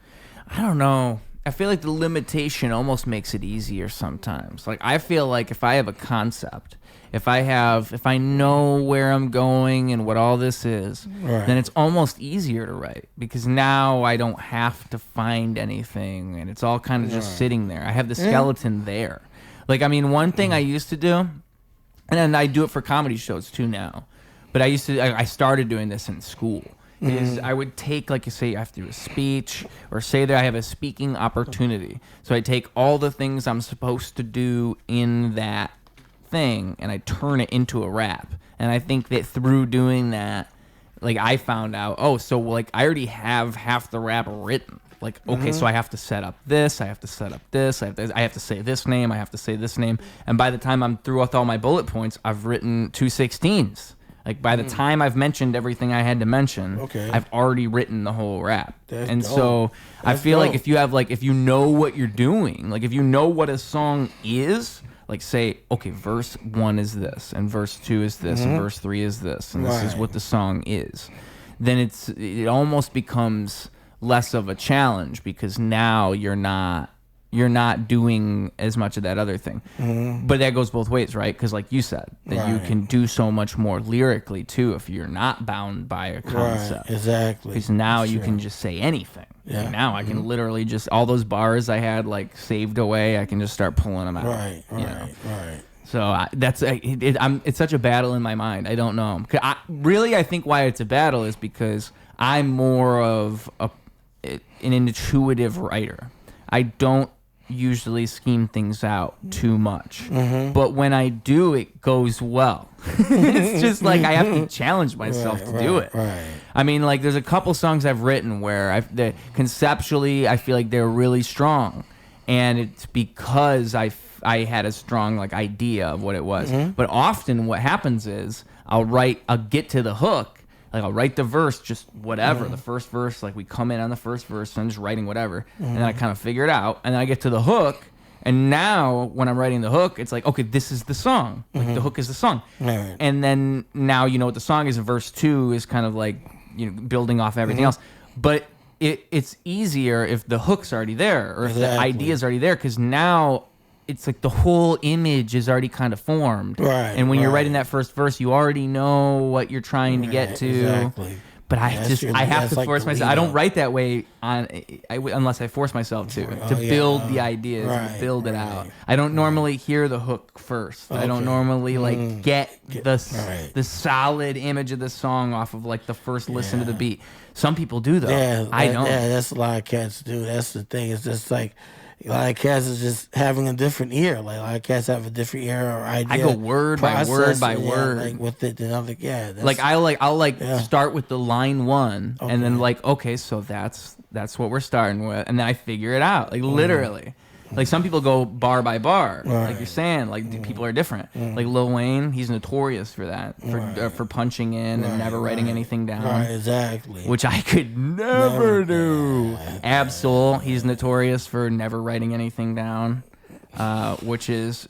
I don't know. I feel like the limitation almost makes it easier sometimes. Like, I feel like if I have a concept, if I know where I'm going and what all this is, then it's almost easier to write, because now I don't have to find anything and it's all kind of just sitting there. I have the skeleton there. Like, I mean, one thing I used to do, and then I do it for comedy shows too now, but I started doing this in school. Is I would take, like you say, you have to do a speech, or say that I have a speaking opportunity. So I take all the things I'm supposed to do in that thing and I turn it into a rap. And I think that through doing that, like, I found out, so like I already have half the rap written. Like, okay, so I have to set up this, I have to set up this, I have to say this name, I have to say this name. And by the time I'm through with all my bullet points, I've written 2 16s. Like, by the time I've mentioned everything I had to mention, I've already written the whole rap. That's so I feel like if you know what you're doing, like if you know what a song is, like say, okay, verse 1 is this, and verse 2 is this, and verse 3 is this, and this is what the song is, then it almost becomes less of a challenge, because now you're not doing as much of that other thing. But that goes both ways, right? Because like you said, that you can do so much more lyrically too if you're not bound by a concept. Exactly. Because now you can just say anything. Yeah. Like now I can literally just, all those bars I had like saved away, I can just start pulling them out. Right. So it's such a battle in my mind. I don't know. I think why it's a battle is because I'm more of an intuitive writer. I don't usually scheme things out too much, but when I do, it goes well. It's just like I have to challenge myself to do it. I mean, like, there's a couple songs I've written where conceptually I feel like they're really strong, and it's because I had a strong like idea of what it was. But often what happens is I'll get to the hook. Like, I'll write the verse, just whatever, the first verse, like we come in on the first verse, and I'm just writing whatever, and then I kind of figure it out, and then I get to the hook, and now when I'm writing the hook, it's like, okay, this is the song. Like, the hook is the song. And then now you know what the song is, and verse 2 is kind of like, building off everything else. But it's easier if the hook's already there, or if the idea's already there, because now it's like the whole image is already kind of formed. And when you're writing that first verse, you already know what you're trying to get to. But I have to force myself. I don't write that way unless I force myself to build the ideas and build it out. I don't normally hear the hook first. I don't normally like get the solid image of the song off of like the first listen to the beat. Some people do though. I don't. Yeah, that's a lot of cats do. That's the thing. It's just like, a lot of cats is just having a different ear. Like, a lot of cats have a different ear or idea. I go word by word by word. Like, with it, and I'm like, I'll start with the line 1, and then like, okay, so that's what we're starting with, and then I figure it out, like literally. Like, some people go bar by bar, like you're saying. Like, people are different. Like Lil Wayne, he's notorious for that, for punching in and never writing anything down. Exactly. Which I could never do. Absol, he's notorious for never writing anything down, which is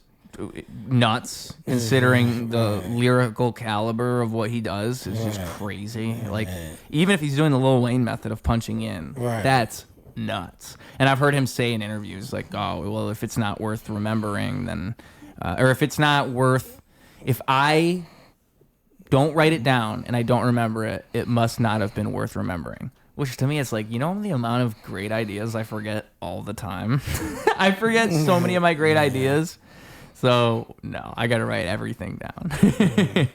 nuts, considering the lyrical caliber of what he does is just crazy. Like, even if he's doing the Lil Wayne method of punching in, that's nuts. And I've heard him say in interviews like, oh, well, if it's not worth remembering, then or if I don't write it down and I don't remember it, it must not have been worth remembering. Which to me, it's like, the amount of great ideas I forget all the time. I forget so many of my great ideas. So, no, I got to write everything down.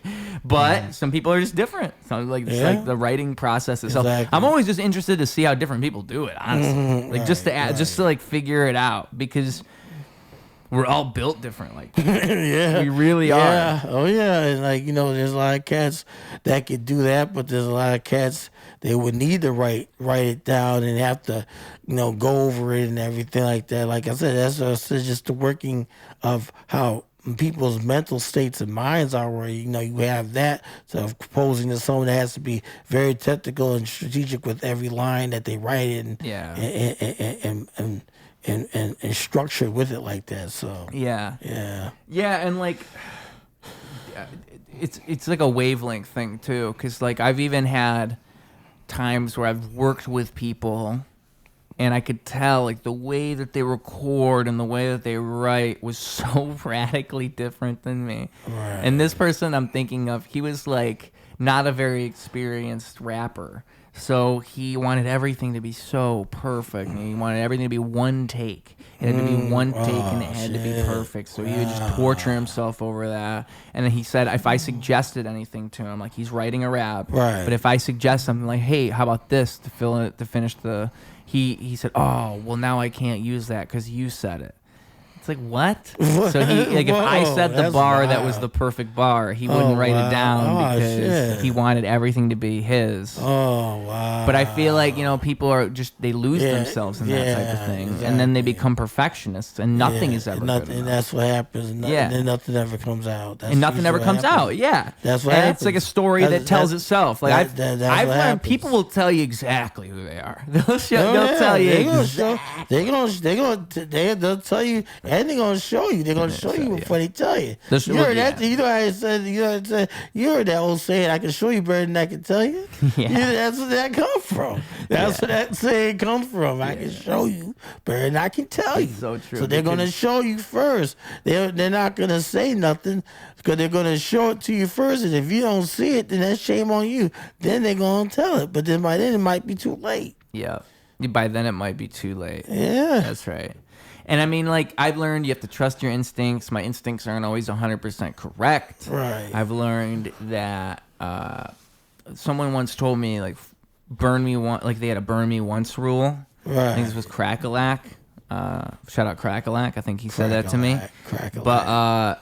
But some people are just different. So, like, it's like the writing process itself. I'm always just interested to see how different people do it, honestly. Like, just to like figure it out, because we're all built different. Like, we really are. Oh, yeah. And, like, there's a lot of cats that could do that, but there's a lot of cats they would need to write it down and have to, go over it and everything like that. Like I said, that's just the working of how people's mental states and minds are, where, you have that. So proposing to someone that has to be very technical and strategic with every line that they write and and structured with it like that. So yeah, and like it's like a wavelength thing too, because like I've even had times where I've worked with people and I could tell like the way that they record and the way that they write was so radically different than me. Right. And this person I'm thinking of, he was like not a very experienced rapper. So he wanted everything to be so perfect. And he wanted everything to be one take. It had to be one take and it had to be perfect. So he would just torture himself over that. And then he said if I suggested anything to him, like he's writing a rap, right. but if I suggest something like, hey, how about this to fill it, to finish the, he said, oh, well now I can't use that because you said it. It's like, what? So he, like, if I said the bar wild. That was the perfect bar, he wouldn't write it down because he wanted everything to be his. Oh, wow. But I feel like, you know, people are just, they lose themselves in that type of thing. Exactly. And then they become perfectionists and nothing is ever good enough. And that's what happens. And then nothing ever comes out. That's and nothing ever comes out. Yeah. That's what and happens. It's like a story that tells itself. Like I've learned happens. People will tell you exactly who they are. They'll tell you. They'll tell you, and they're going to show you. They're going to show you before they tell you. You heard that? You know how I said, you heard that old saying, I can show you better than I can tell you? That's where that comes from. That's where that saying comes from. I can show you better than I can tell you. It's so true. So they're going to show you first. They're not going to say nothing because they're going to show it to you first. And if you don't see it, then that's shame on you. Then they're going to tell it. But then by then it might be too late. Yeah. By then it might be too late. Yeah. That's right. And I mean, like, I've learned you have to trust your instincts. My instincts aren't always 100% correct. Right. I've learned that someone once told me, like, burn me once, like, they had a burn me once rule. Right. I think this was Crack-a-lack. Shout out Crack-a-lack. I think he said that to me. Crack-a-lack. But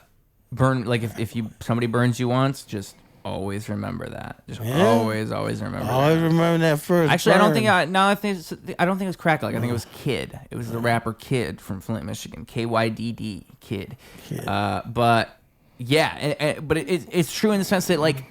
burn, like, if somebody burns you once, just always remember that. Just always remember that. Always remember that first. Actually, burn. I don't think it was Crackle. I think it was Kid. It was the rapper Kid from Flint, Michigan. KYDD, Kid. But yeah, but it's true in the sense that like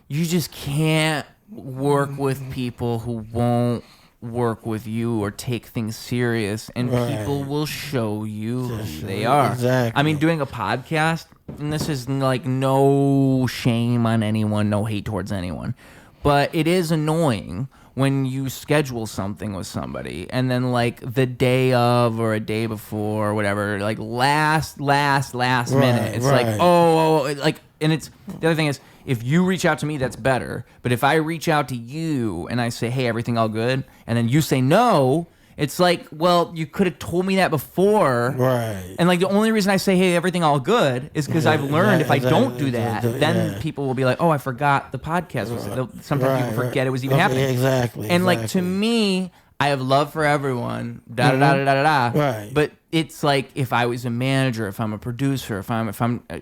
you just can't work with people who won't work with you or take things serious, and people will show you who they are. Exactly. I mean, doing a podcast, and this is like no shame on anyone, no hate towards anyone, but it is annoying when you schedule something with somebody and then like the day of or a day before or whatever, like last minute, it's like, oh, like, and it's, the other thing is, if you reach out to me, that's better. But if I reach out to you and I say, hey, everything all good? And then you say no, it's like, well, you could have told me that before. Right. And like the only reason I say, hey, everything all good is because I've learned if I don't do that, then people will be like, oh, I forgot the podcast. Sometimes people forget it was even happening. Exactly. And like to me, I have love for everyone, Right. But it's like if I was a manager, if I'm a producer, if I'm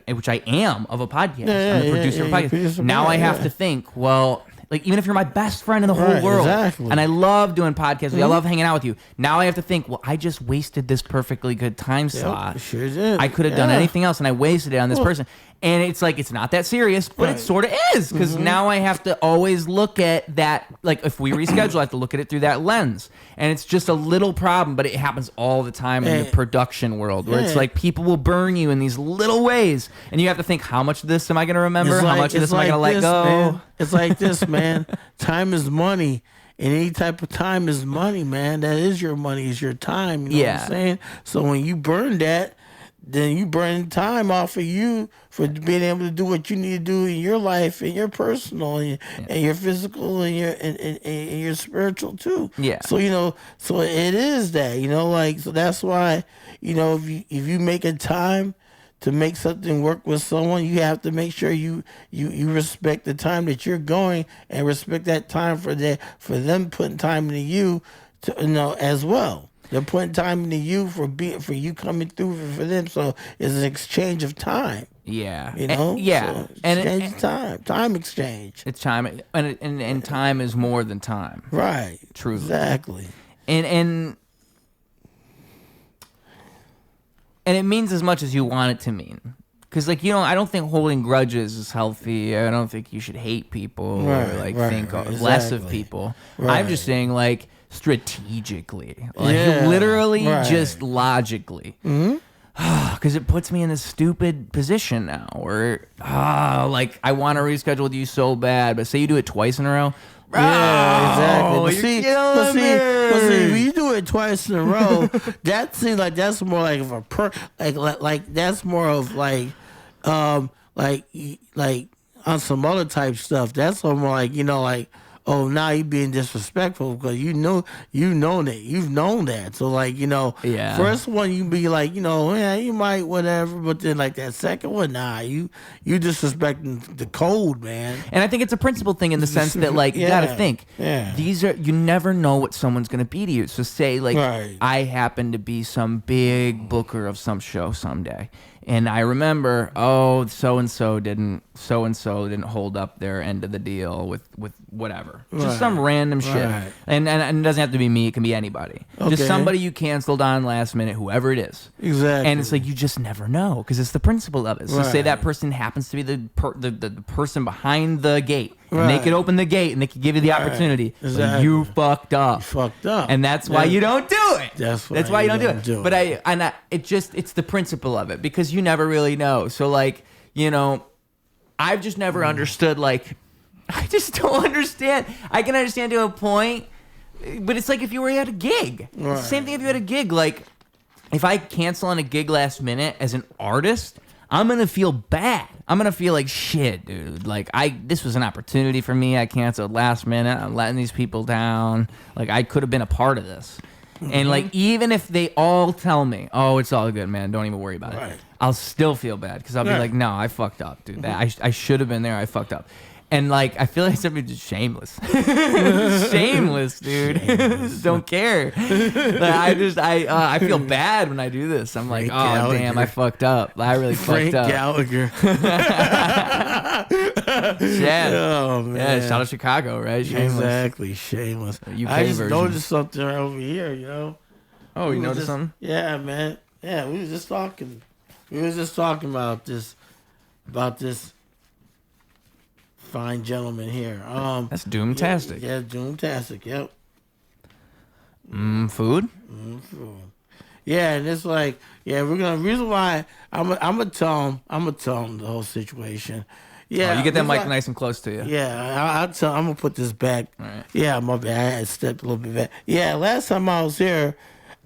which I am of a podcast, I'm a producer of a podcast. Now I have to think, well, like even if you're my best friend in the whole world, and I love doing podcasts, I love hanging out with you. Now I have to think, well, I just wasted this perfectly good time slot. Sure did. I could have done anything else, and I wasted it on this person. And it's like, it's not that serious, but it sort of is, because now I have to always look at that, like if we reschedule, I have to look at it through that lens. And it's just a little problem, but it happens all the time in the production world, where it's like people will burn you in these little ways, and you have to think, how much of this am I going to remember? How much of this am I going to let go? Man. It's like this, man. Time is money. And any type of time is money, man. That is your money, is your time. You know what I'm saying? So when you burn that, then you burn time off of you for being able to do what you need to do in your life, and your personal, and your physical, and your spiritual too. Yeah. So so it is that, like, so that's why, if you make a time to make something work with someone, you have to make sure you respect the time that you're going, and respect that time for them putting time into you to, as well. They're putting time into you for you coming through for them. So it's an exchange of time. Yeah. So exchange of time exchange. It's time, and time is more than time. Right. Truly. Exactly. And it means as much as you want it to mean. Because, like, I don't think holding grudges is healthy. I don't think you should hate people or, think less of people. Right. I'm just saying, like, strategically, like literally just logically. Because it puts me in a stupid position now where, like, I want to reschedule with you so bad, but say you do it twice in a row. Yeah, exactly. But see, when you do it twice in a row, that seems like that's more like of a like that's more of like on some other type stuff. That's more like like. Oh, now you being disrespectful because you've known that. So like first one you be like yeah, you might whatever, but then like that second one, nah, you disrespecting the code, man. And I think it's a principle thing in the sense that like you got to think these are, you never know what someone's gonna be to you. So say like I happen to be some big booker of some show someday. And I remember, so and so didn't hold up their end of the deal with whatever, just some random shit. And it doesn't have to be me; it can be anybody. Okay. Just somebody you canceled on last minute, whoever it is. Exactly. And it's like you just never know because it's the principle of it. So say that person happens to be the person behind the gate. And they could open the gate and they could give you the opportunity. Exactly. But you fucked up. And that's why you don't do it. That's why you don't do it. But it's the principle of it because you never really know. So like, I've just never understood, like, I just don't understand. I can understand to a point, but it's like if you were at a gig. It's the same thing if you had a gig. Like, if I cancel on a gig last minute as an artist, I'm going to feel bad. I'm going to feel like shit, dude. Like, this was an opportunity for me. I canceled last minute. I'm letting these people down. Like, I could have been a part of this. And, like, even if they all tell me, oh, it's all good, man, don't even worry about it, I'll still feel bad because I'll be like, no, I fucked up, dude. I should have been there. I fucked up. And, like, I feel like somebody's just shameless. Shameless, dude. Shameless. Don't care. Like, I feel bad when I do this. I'm like, Gallagher. Damn, I fucked up. I really fucked up. Gallagher. Yeah. Oh, man. Yeah, shout out Chicago, right? Shameless. Exactly, shameless. UK I just version. noticed something over here, Oh, you noticed something? Yeah, man. Yeah, we were just talking. About this fine gentleman here. That's doomtastic. Yeah, doomtastic. Yep. Food. Food. Yeah, and it's like, reason why I'm gonna tell him the whole situation. Yeah, you get that mic nice and close to you. Yeah, I'm gonna put this back. Right. Yeah, my bad. I had stepped a little bit back. Yeah, last time I was here,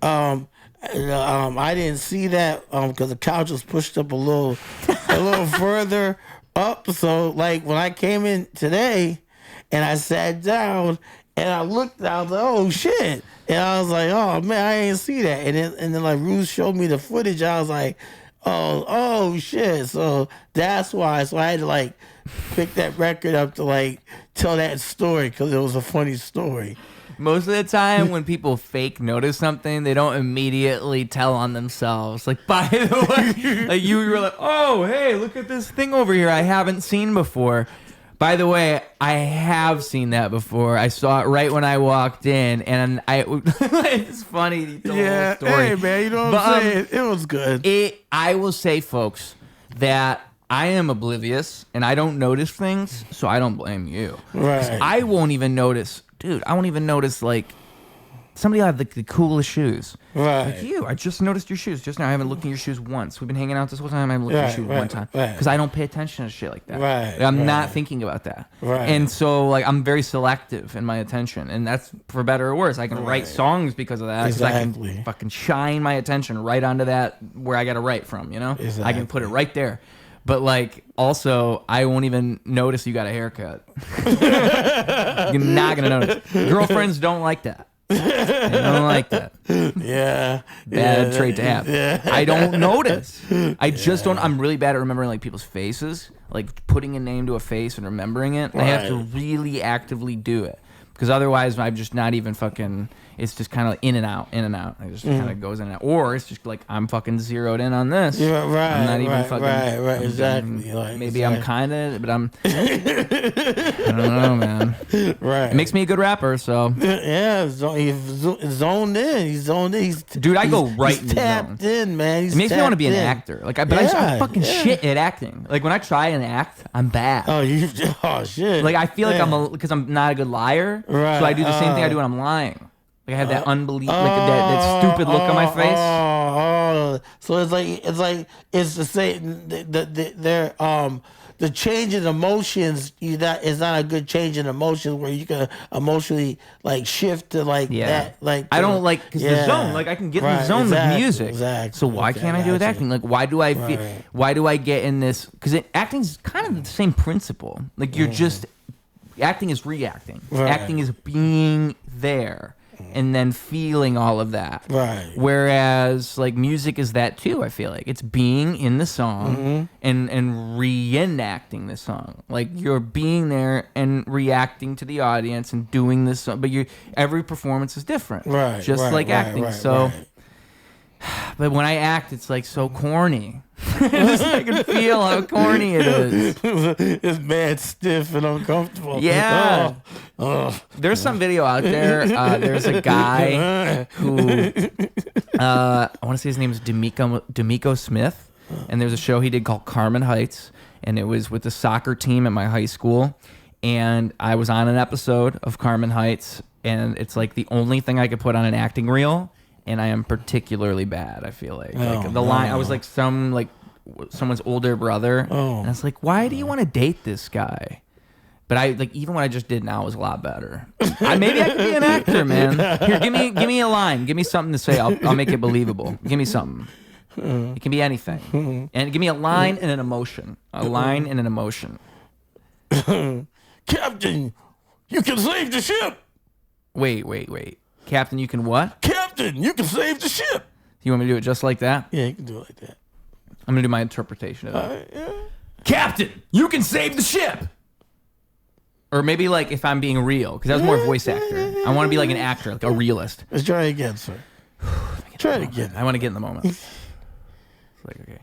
I didn't see that because the couch was pushed up a little further up. So like when I came in today, and I sat down and I looked, I was like, oh shit, and I was like, oh man, I didn't see that. And then like Ruse showed me the footage. I was like, oh shit. So that's why. So I had to like pick that record up to like tell that story because it was a funny story. Most of the time when people fake notice something, they don't immediately tell on themselves. Like, by the way, like you were like, oh, hey, look at this thing over here I haven't seen before. By the way, I have seen that before. I saw it right when I walked in, and it's funny. You told the whole story. Hey, man, you know what I'm saying? It was good. I will say, folks, that I am oblivious, and I don't notice things, so I don't blame you. Right. I won't even notice... Dude, I won't even notice, like, somebody will have the coolest shoes. Right. Like you. I just noticed your shoes just now. I haven't looked at your shoes once. We've been hanging out this whole time. I haven't looked at your shoes one time. Because I don't pay attention to shit like that. Right. Like, I'm not thinking about that. Right. And so, like, I'm very selective in my attention. And that's for better or worse. I can write songs because of that. Exactly. I can fucking shine my attention right onto that where I got to write from, Exactly. I can put it right there. But, like, also, I won't even notice you got a haircut. You're not going to notice. Girlfriends don't like that. They don't like that. Yeah. Bad trait to have. Yeah. I don't notice. I just don't. I'm really bad at remembering, like, people's faces. Like, putting a name to a face and remembering it. Right. I have to really actively do it. Because otherwise, I'm just not even fucking... It's just kind of in and out. It just kind of goes in and out. Or it's just like, I'm fucking zeroed in on this. Yeah, right. I'm not even fucking... Right, exactly. Maybe I'm kind of, but I'm... I don't know, man. Right. It makes me a good rapper, so... Yeah, he's zoned in. He's zoned in. Dude, I go right in the zone. Tapped in, man. It makes me want to be an actor. Like, I'm fucking shit at acting. Like, when I try and act, I'm bad. Oh, shit. Like, I feel like because I'm not a good liar, right. so I do the same thing I do when I'm lying. Like I have that unbelief, like that stupid look on my face. So it's the same. The change in emotions is not a good change in emotions where you can emotionally like shift to like that. Like I don't like because the zone. Like I can get in the zone with music. Exactly. So why can't I do with acting? Like why do I feel? Why do I get in this? Because acting's kind of the same principle. Like you're just acting is reacting. Right. Acting is being there. And then feeling all of that. Right. Whereas, like, music is that too, I feel like. It's being in the song and reenacting the song. Like, you're being there and reacting to the audience and doing this song. But every performance is different. Right. Just like acting. But when I act, it's, like, so corny. I can feel how corny it is. It's mad stiff and uncomfortable. Yeah. There's some video out there. There's a guy who I want to say his name is D'Amico Smith, and there's a show he did called Carmen Heights, and it was with the soccer team at my high school, and I was on an episode of Carmen Heights, and it's like the only thing I could put on an acting reel. And I am particularly bad, I feel like. Line, I was like someone's older brother. And I was like, why do you want to date this guy? But even what I just did now was a lot better. Maybe I could be an actor, man. Here, give me a line. Give me something to say. I'll make it believable. Give me something. It can be anything. And give me a line and an emotion. A line and an emotion. Captain, you can save the ship. Wait. Captain, you can what? Captain, you can save the ship. You want me to do it just like that? Yeah, you can do it like that. I'm going to do my interpretation of it. Captain, you can save the ship. Or maybe like if I'm being real, because I was more voice actor. I want to be like an actor, like a realist. Let's try it again, sir. Try it again. I want to get in the moment. It's like, okay.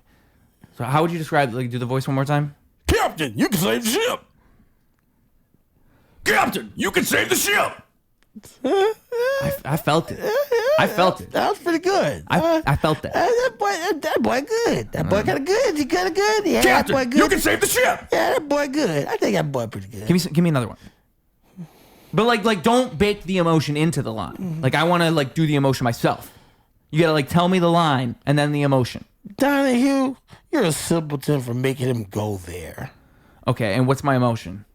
So how would you describe, like, do the voice one more time? Captain, you can save the ship. Captain, you can save the ship. I felt it. I felt it. That was pretty good. I felt that. That boy good. That boy kind of good. He kind of good. Yeah, Captain, that boy good. you can save the ship. Yeah, that boy good. I think that boy pretty good. Give me another one. But like don't bake the emotion into the line. Like I want to like do the emotion myself. You gotta like tell me the line and then the emotion. Donahue, you're a simpleton for making him go there. Okay, and what's my emotion?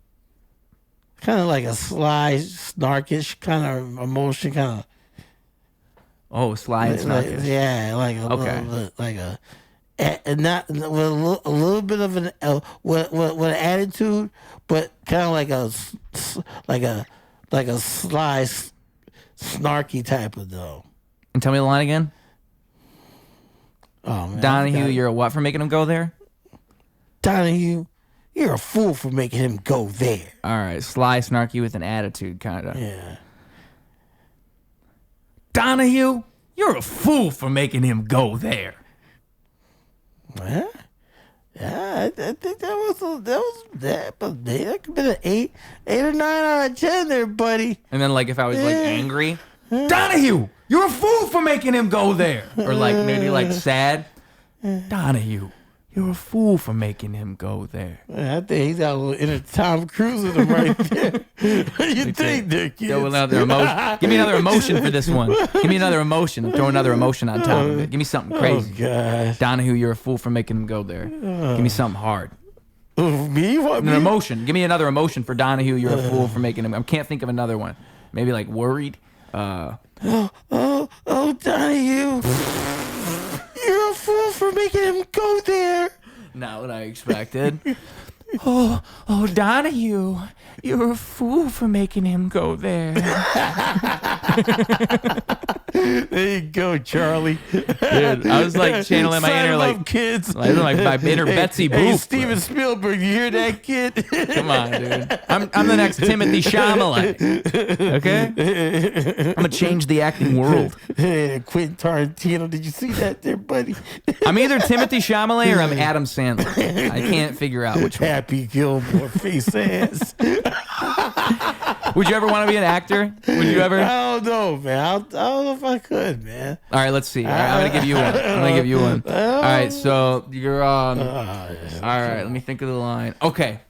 Kind of like a sly, snarkish kind of emotion, kind of. Oh, sly and snarkish. Yeah, like a little, like and not with a little bit of an with an attitude, but kind of like a sly, snarky type of though. And tell me the line again. Oh man, Donahue, you're a what for making him go there? Donahue, you're a fool for making him go there. All right, sly, snarky with an attitude, kind of. Yeah. Donahue, you're a fool for making him go there. Well, yeah, I think that could have been an 8 or 9 out of 10 there, buddy. And then like if I was like angry, Donahue, you're a fool for making him go there. Or like maybe like sad, Donahue, you're a fool for making him go there. I think he's got a little inner Tom Cruise in him right there. What do you think there, kids? Give me another emotion for this one. Give me another emotion. Throw another emotion on top of it. Give me something crazy. Oh, gosh. Donahue, you're a fool for making him go there. Give me something hard. Me? What? An emotion. Give me another emotion for Donahue, you're a fool for making him. I can't think of another one. Maybe like worried. Oh, Donahue. You're a fool for making him go there. Not what I expected. Oh, Donahue, you're a fool for making him go there. There you go, Charlie. Dude, I was like channeling my inner like kids. My inner Betsy Boop. Hey, Steven Spielberg, you hear that, kid? Come on, dude. I'm the next Timothy Chalamet. Okay? I'm gonna change the acting world. Hey, Quentin Tarantino, did you see that there, buddy? I'm either Timothy Chalamet or I'm Adam Sandler. I can't figure out which one. Happy Gilmore face ass. Would you ever want to be an actor? Would you ever? I don't know, man. I don't know if I could, man. All right, let's see. All right, I'm gonna give you one. All right, so you're on. All right, let me think of the line. Okay.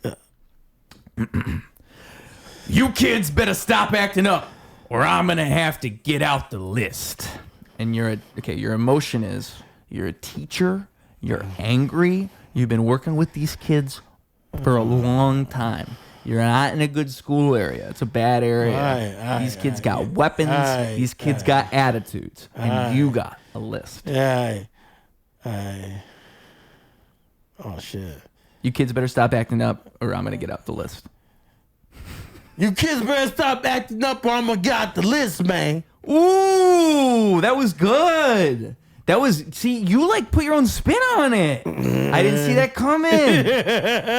You kids better stop acting up, or I'm gonna have to get out the list. And your emotion is you're a teacher, you're angry, you've been working with these kids for a long time. You're not in a good school area. It's a bad area. These kids got weapons. These kids got attitudes. And you got a list. Oh, shit. You kids better stop acting up or I'm going to get up the list. You kids better stop acting up or I'm going to get out the list, man. Ooh, that was good. That was, see, you like put your own spin on it. I didn't see that coming.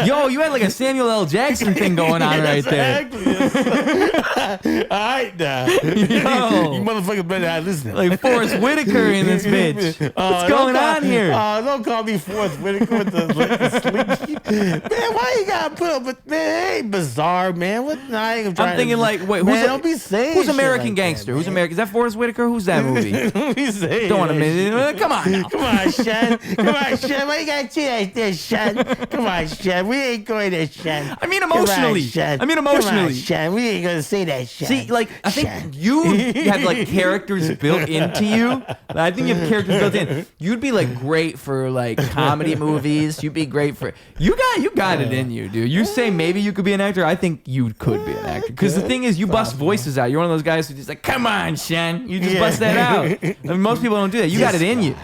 Yo, you had like a Samuel L. Jackson thing going on right there. All right, now. Yo. You motherfuckers better not listen. Like Forrest Whitaker in this bitch. What's going on here? Don't call me Forrest Whitaker with the slinky. Man, why you gotta put up with, man, it ain't bizarre, man. What? Nah, I ain't I'm thinking like, wait, don't be saying who's American like Gangster? That, who's American? Is that Forrest Whitaker? Who's that movie? Don't be saying Don't want to minute. Come on now. Come on, Sean. Come on, Sean. Why you gotta do like this, Sean? Come on, Sean. We ain't going there, Sean. I mean emotionally. Come on, Sean. We ain't gonna say that, Sean. See, like, I think you had like characters built into you. I think you have characters built in. You'd be like great for like comedy movies. You'd be great for you got it in you, dude. You say maybe you could be an actor. I think you could be an actor. Because the thing is, you bust voices out. You're one of those guys who just like, come on, Sean. You just bust that out. I mean, most people don't do that. You got it in you.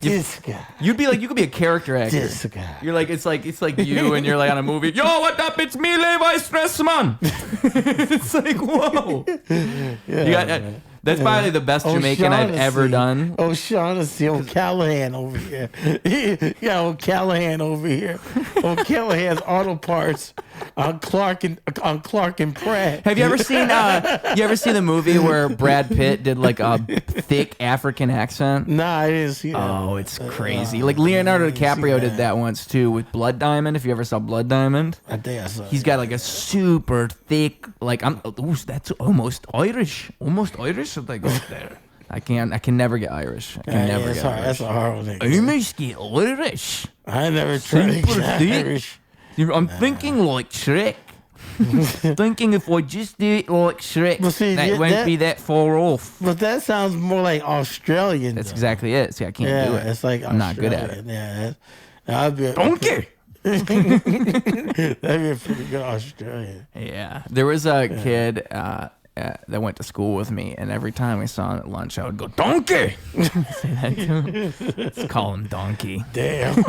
This guy. You'd be like, you could be a character actor. This guy. You're like, it's like you and you're like on a movie. Yo, what up? It's me, Levi Stress, man. It's like, whoa. That's probably the best Jamaican I've ever done. O'Shaughnessy, O'Callahan over here. Yeah, O'Callahan over here. O'Callahan's Auto Parts on Clark and Pratt. Have you ever seen the movie where Brad Pitt did like a thick African accent? Nah, I didn't see that. Oh, it's crazy. Like Leonardo DiCaprio did that once too with Blood Diamond. If you ever saw Blood Diamond, I think I saw. He's got like a super thick, like that's almost Irish. Like there. I can never get Irish. I can never get Irish. That's a hard one. I must get Irish. I never tried to get Irish. I'm thinking like Shrek. Thinking if I just do it like Shrek, that won't be that far off. But that sounds more like Australian. That's exactly it. See, I can't do it. It's like I'm not good at it. Yeah, I'd be donkey. That'd be a pretty good Australian. Yeah, there was a kid that went to school with me, and every time we saw him at lunch, I would go, donkey! Say that to him. Let's call him Donkey. Damn.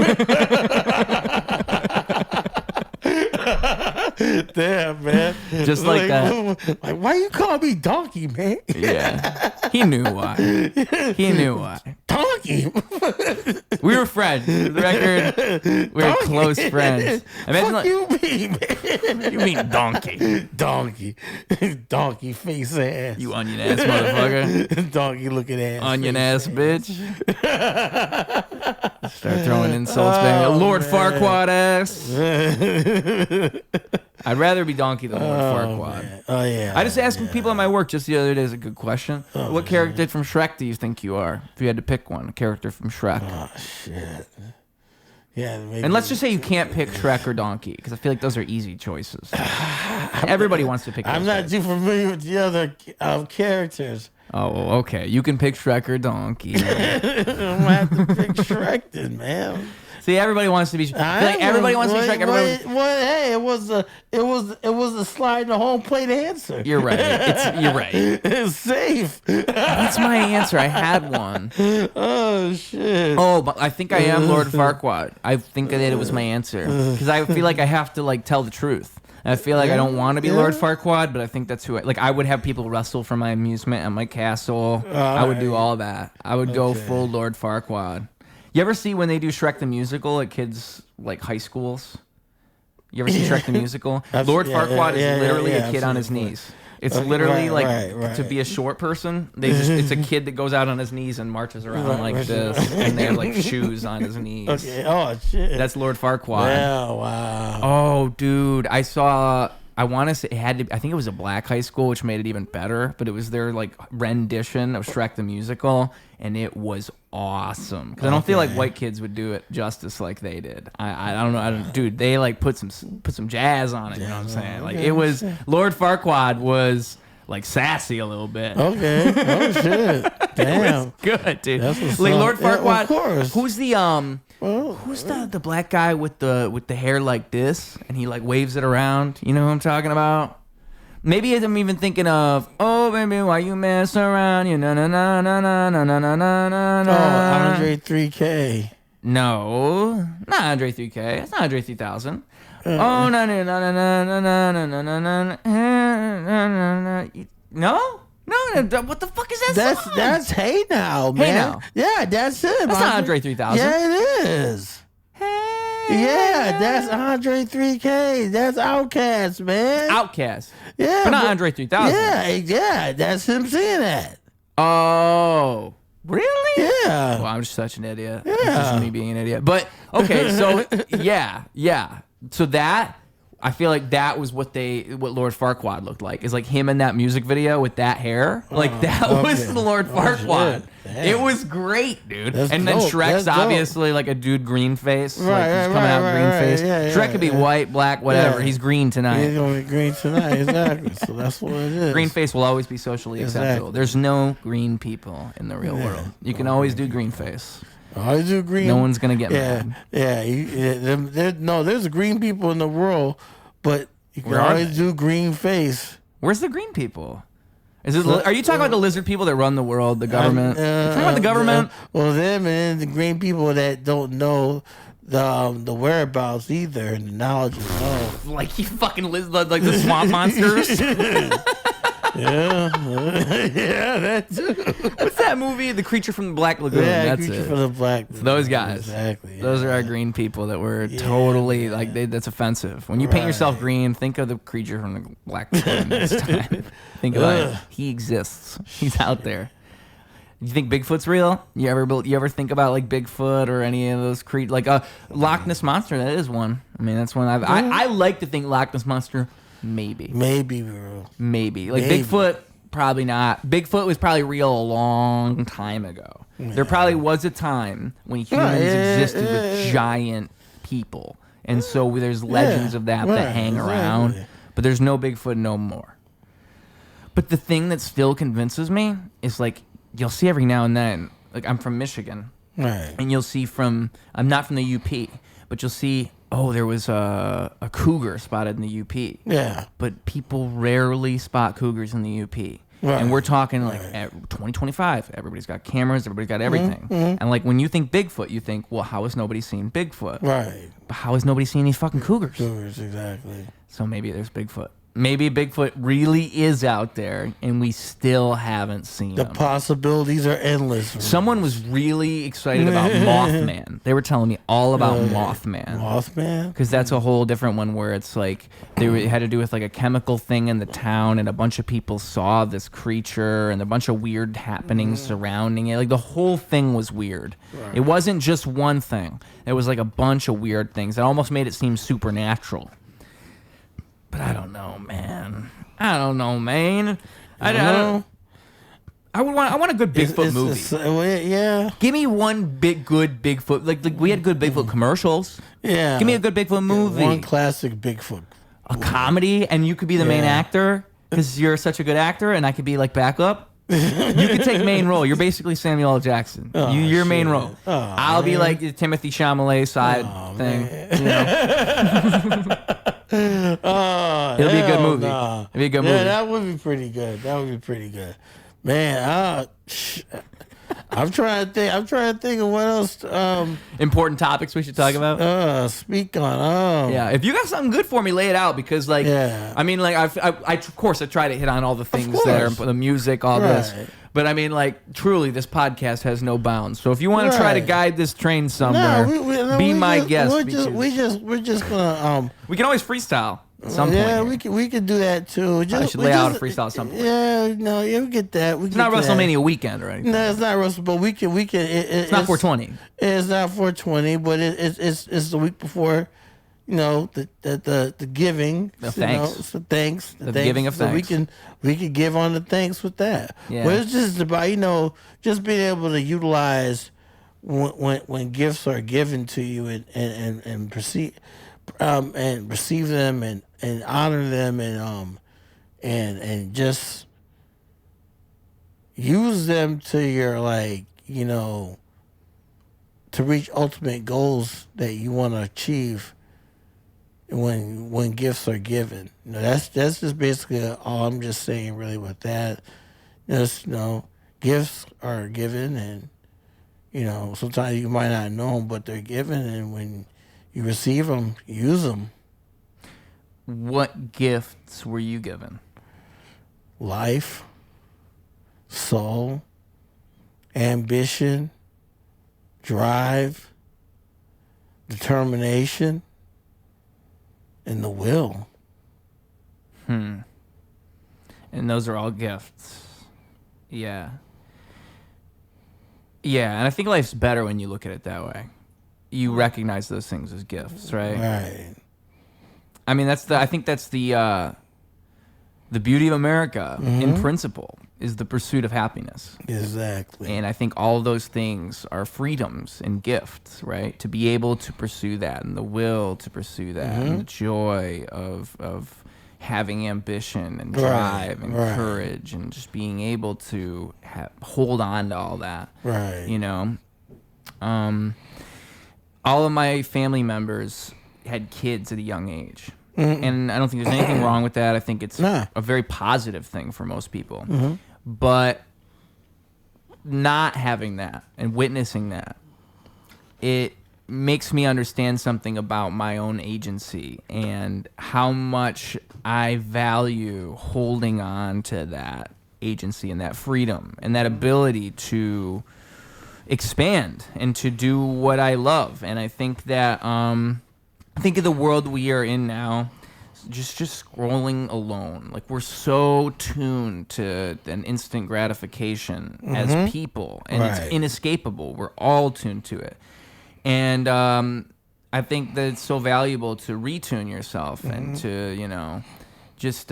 Damn, man. Just like that. Like, why you call me Donkey, man? Yeah. He knew why. Donkey? We were friends. For the record, we were close friends. Imagine what you mean, man? You mean donkey. Donkey face ass. You onion ass motherfucker. Donkey looking ass. Onion ass bitch. Start throwing insults back. Lord Farquaad ass. I'd rather be Donkey than Lord Farquaad. Man. Oh, yeah. I just asked people at my work just the other day. Is a good question. What character from Shrek do you think you are? If you had to pick one, a character from Shrek. Oh, shit. Yeah, and let's just say you can't pick Shrek or Donkey, because I feel like those are easy choices. Everybody wants to pick those I'm not guys. too familiar with the other characters. Oh, okay. You can pick Shrek or Donkey. I'm gonna have to pick Shrek then, man. See, everybody wants to be. Everybody wants to be Shrek. Hey, it was a slide in the home plate answer. You're right. You're right. It's safe. That's my answer. I had one. Oh shit. Oh, but I think I am Lord Farquaad. I think that it was my answer because I feel like I have to like tell the truth. I feel like I don't want to be Lord Farquaad, but I think that's who I would have people wrestle for my amusement at my castle. I would do all that. I would go full Lord Farquaad. You ever see when they do Shrek the Musical at kids like high schools? You ever see Shrek the Musical? Lord Farquaad is literally a kid on his knees. It's literally to be a short person. It's a kid that goes out on his knees and marches around like this, and they have like shoes on his knees. Okay. Oh shit. That's Lord Farquaad. Yeah. Wow. Oh, dude, I saw. I want to say it had to. I think it was a black high school, which made it even better. But it was their like rendition of Shrek the Musical, and it was awesome. Because I don't feel like white kids would do it justice like they did. I don't know. Dude, they like put some jazz on it. You know what I'm saying? Like it was Lord Farquaad was like sassy a little bit. Okay. Oh shit. Damn. It was good, dude. That's what's like up. Lord Farquaad. Yeah, of course. Who's the black guy with the hair like this, and he like waves it around? You know who I'm talking about? Maybe I'm even thinking of, oh baby, why you mess around? You na na na na na na na na na na. Oh, Andre 3K. No, not Andre 3K. It's not Andre 3000. Oh no no no no no no no no no no. No. No, what the fuck is that song? That's Hey Now, man. Hey Now. Yeah, that's it. That's not Andre 3000. Yeah, it is. Hey. Yeah, that's Andre 3K. That's Outkast, man. Outkast. Yeah. But not Andre 3000. Yeah, that's him singing that. Oh. Really? Yeah. Well, I'm just such an idiot. Yeah. It's just me being an idiot. But, okay, so, yeah. So that... I feel like that was what Lord Farquaad looked like. Is like him in that music video with that hair. Like that was the Lord Farquaad. It was great, dude. That's and then dope. Shrek's That's obviously like a dude green face. Right, like he's coming out green face. Yeah, Shrek could be white, black, whatever. Yeah. He's green tonight. He's gonna be green tonight, exactly. So that's what it is. Green face will always be socially acceptable. There's no green people in the real world. You can always do green face. I do green. No one's gonna get mad. There's green people in the world, but you can Where are always they? do green face. Where's the green people? Are you talking about the lizard people that run the world, the government? Talking about the government? Well, them and the green people that don't know the whereabouts either, and the knowledge of know. Like you fucking like the swamp monsters. Yeah, that too. What's that movie? The Creature from the Black Lagoon. Yeah, That's Creature it. from the Black. Those guys. Exactly. Yeah. Those are our green people that were totally like that's offensive. When you paint yourself green, think of the creature from the Black Lagoon this time. Think about it. He exists. He's out there. You think Bigfoot's real? You ever think about like Bigfoot or any of those like Loch Ness Monster? That is one. I mean, that's one I like to think Loch Ness Monster. Maybe, bro. Maybe. Like Bigfoot, probably not. Bigfoot was probably real a long time ago. Yeah. There probably was a time when humans existed with giant people. And so there's legends of that hang around. But there's no Bigfoot no more. But the thing that still convinces me is like, you'll see every now and then, like I'm from Michigan. Right. And you'll see I'm not from the UP, but you'll see, there was a cougar spotted in the UP. Yeah. But people rarely spot cougars in the UP. Right. And we're talking like at 2025. Everybody's got cameras. Everybody's got everything. Mm-hmm. And like when you think Bigfoot, you think, well, how has nobody seen Bigfoot? Right. But how has nobody seen these fucking cougars? Cougars, exactly. So maybe there's Bigfoot. Maybe Bigfoot really is out there, and we still haven't seen him. The possibilities are endless. Someone was really excited about Mothman. They were telling me all about Mothman. Mothman? Because that's a whole different one where it's like it had to do with like a chemical thing in the town, and a bunch of people saw this creature, and a bunch of weird happenings surrounding it. Like the whole thing was weird. Right. It wasn't just one thing. It was like a bunch of weird things that almost made it seem supernatural. But I don't know, man. I don't know. I want a good Bigfoot movie. Yeah. Give me one good Bigfoot. Like we had good Bigfoot commercials. Yeah. Give me a good Bigfoot movie. One classic Bigfoot. A comedy, and you could be the main actor because you're such a good actor, and I could be like backup. You could take main role. You're basically Samuel L. Jackson. You're main role. I'll be like the Timothy Chalamet side thing. You know? It'll be a good movie. It'll be a good movie. Yeah, that would be pretty good. Man, I'm trying to think of what else. Important topics we should talk about. Speak on. Yeah, if you got something good for me, lay it out because, like, I mean, like, I of course I try to hit on all the things there, the music, all this. But I mean, like, truly, this podcast has no bounds. So if you want to try to guide this train somewhere, be my guest. We're just gonna. We can always freestyle at some point. Yeah, we can do that too. I should lay out a freestyle at some point. Yeah, no, we get that. It's not WrestleMania weekend or anything. No, it's not WrestleMania, but we can. It's not 420. It's not 420, but it's the week before. You know, the giving, the thanks, the thanks, the giving of thanks. So we can give on the thanks with that. Yeah. But it's just about just being able to utilize when gifts are given to you and receive them and honor them and just use them to your like, to reach ultimate goals that you want to achieve. When gifts are given, that's just basically all I'm just saying. Really, with that, gifts are given, and sometimes you might not know them, but they're given, and when you receive them, use them. What gifts were you given? Life, soul, ambition, drive, determination, and the will. And those are all gifts. Yeah. Yeah, and I think life's better when you look at it that way. You recognize those things as gifts, right? Right. I mean, I think that's the beauty of America, in principle, is the pursuit of happiness. Exactly. And I think all of those things are freedoms and gifts, right? To be able to pursue that, and the will to pursue that, and the joy of having ambition and drive and courage, and just being able to hold on to all that. Right. All of my family members had kids at a young age. And I don't think there's anything wrong with that. I think it's a very positive thing for most people. But not having that and witnessing that, it makes me understand something about my own agency and how much I value holding on to that agency and that freedom and that ability to expand and to do what I love. And I think that think of the world we are in now, just scrolling alone. Like, we're so tuned to an instant gratification as people, and it's inescapable. We're all tuned to it. And I think that it's so valuable to retune yourself and to, just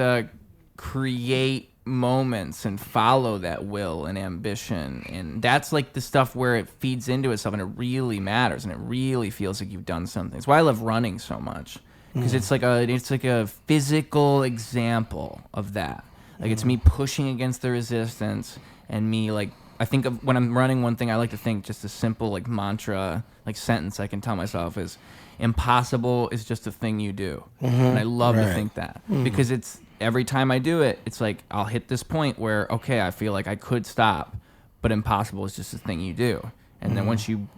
create moments and follow that will and ambition. And that's like the stuff where it feeds into itself and it really matters and it really feels like you've done something. It's why I love running so much, because it's like a physical example of that. Like, it's me pushing against the resistance, and me, like, I think of when I'm running, one thing I like to think, just a simple like mantra, like sentence I can tell myself is, impossible is just a thing you do. And I love to think that, because it's every time I do it, it's like I'll hit this point where, okay, I feel like I could stop, but impossible is just a thing you do. And then once you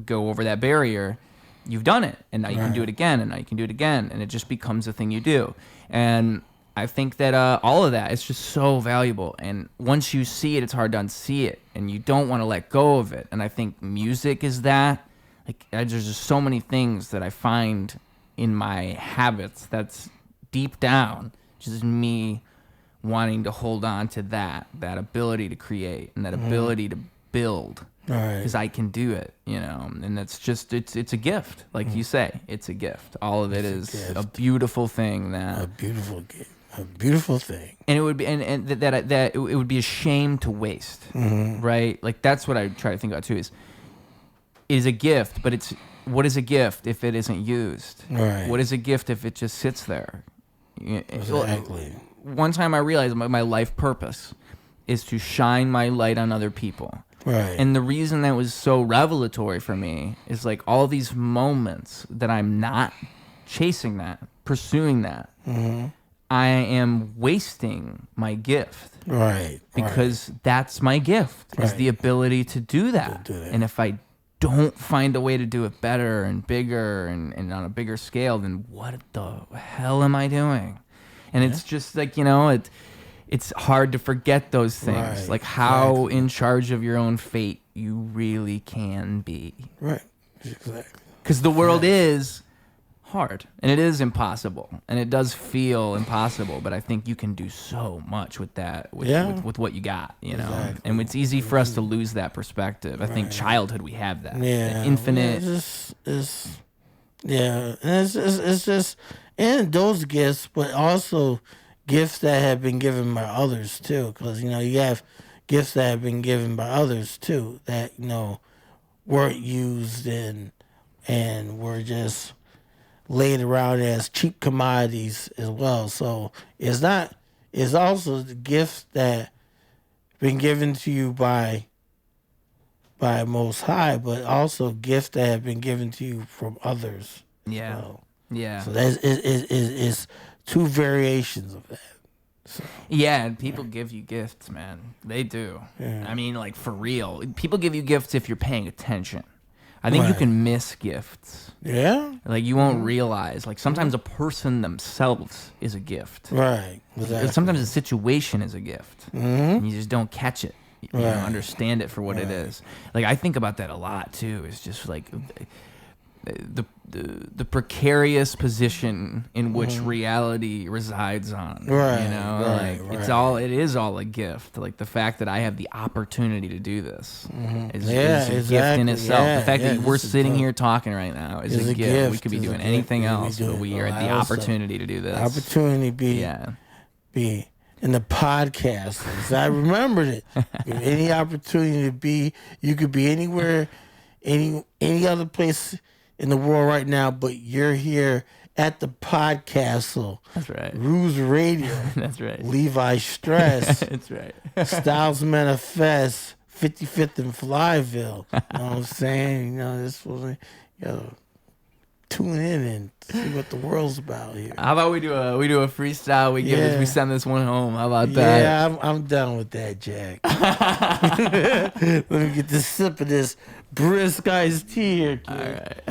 go over that barrier, you've done it, and now you can do it again, and now you can do it again, and it just becomes a thing you do. And I think that all of that is just so valuable. And once you see it, it's hard to unsee it, and you don't want to let go of it. And I think music is that. Like, there's just so many things that I find in my habits that's deep down just me wanting to hold on to that ability to create and that ability to build, because I can do it, and that's just, it's a gift. Like you say, it's a gift. All of it is a beautiful thing. A beautiful thing. And it would be, and that it would be a shame to waste, right? Like, that's what I try to think about too, is a gift, but what is a gift if it isn't used? Right. What is a gift if it just sits there? Exactly. One time I realized my life purpose is to shine my light on other people. Right. And the reason that was so revelatory for me is, like, all these moments that I'm not chasing that, pursuing that, I am wasting my gift. Right. Because that's my gift, is the ability to do that. And if I don't find a way to do it better and bigger and on a bigger scale, then what the hell am I doing? And it's just like, it's hard to forget those things, like how in charge of your own fate you really can be. Right, exactly. Because the world is hard, and it is impossible, and it does feel impossible, but I think you can do so much with that, with what you got, Exactly. And it's easy for us to lose that perspective. I think childhood, we have that. Yeah. The infinite. It's just, and those gifts, but also gifts that have been given by others too, because you have gifts that have been given by others too that weren't used and were just laid around as cheap commodities as well. So it's also the gifts that been given to you by Most High, but also gifts that have been given to you from others. Yeah. Yeah. So that's is two variations of that. So, yeah, and people give you gifts, man. They do. Yeah. I mean, like, for real. People give you gifts if you're paying attention. I think you can miss gifts. Yeah? Like, you won't realize. Like, sometimes a person themselves is a gift. Right. Exactly. Sometimes a situation is a gift. And you just don't catch it. You don't understand it for what it is. Like, I think about that a lot, too. It's just, like, the precarious position in which reality resides on. Right. You know, it is all a gift. Like the fact that I have the opportunity to do this is a gift in itself. Yeah, the fact that we're sitting here talking right now is a gift. We could be doing anything else, but we are at the opportunity to do this. Opportunity be in the podcast. I remembered it. Any opportunity to be, you could be anywhere, any other place in the world right now, but you're here at the podcast. That's right. Ruse Radio. That's right. Levi Stress. That's right. Styles Manifest. 55th and Flyville. You know what I'm saying? You know, this was, tune in and see what the world's about here. How about we do a freestyle? We send this one home. How about that? Yeah, I'm down with that, Jack. Let me get this sip of this brisk iced tea here, kid. All right.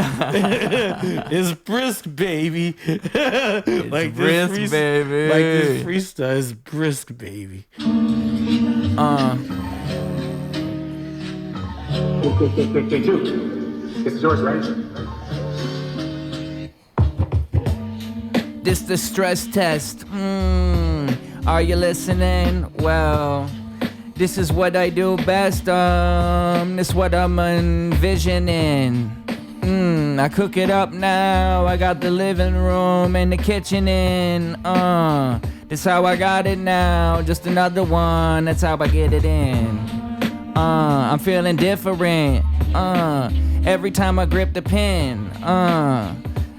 It's brisk, baby. It's like brisk, this baby. Like this freestyle is brisk, baby. Day two. This is yours, right? This the stress test. Are you listening? Well, this is what I do best. This what I'm envisioning. I cook it up now. I got the living room and the kitchen in. This how I got it now. Just another one. That's how I get it in. I'm feeling different. Every time I grip the pen.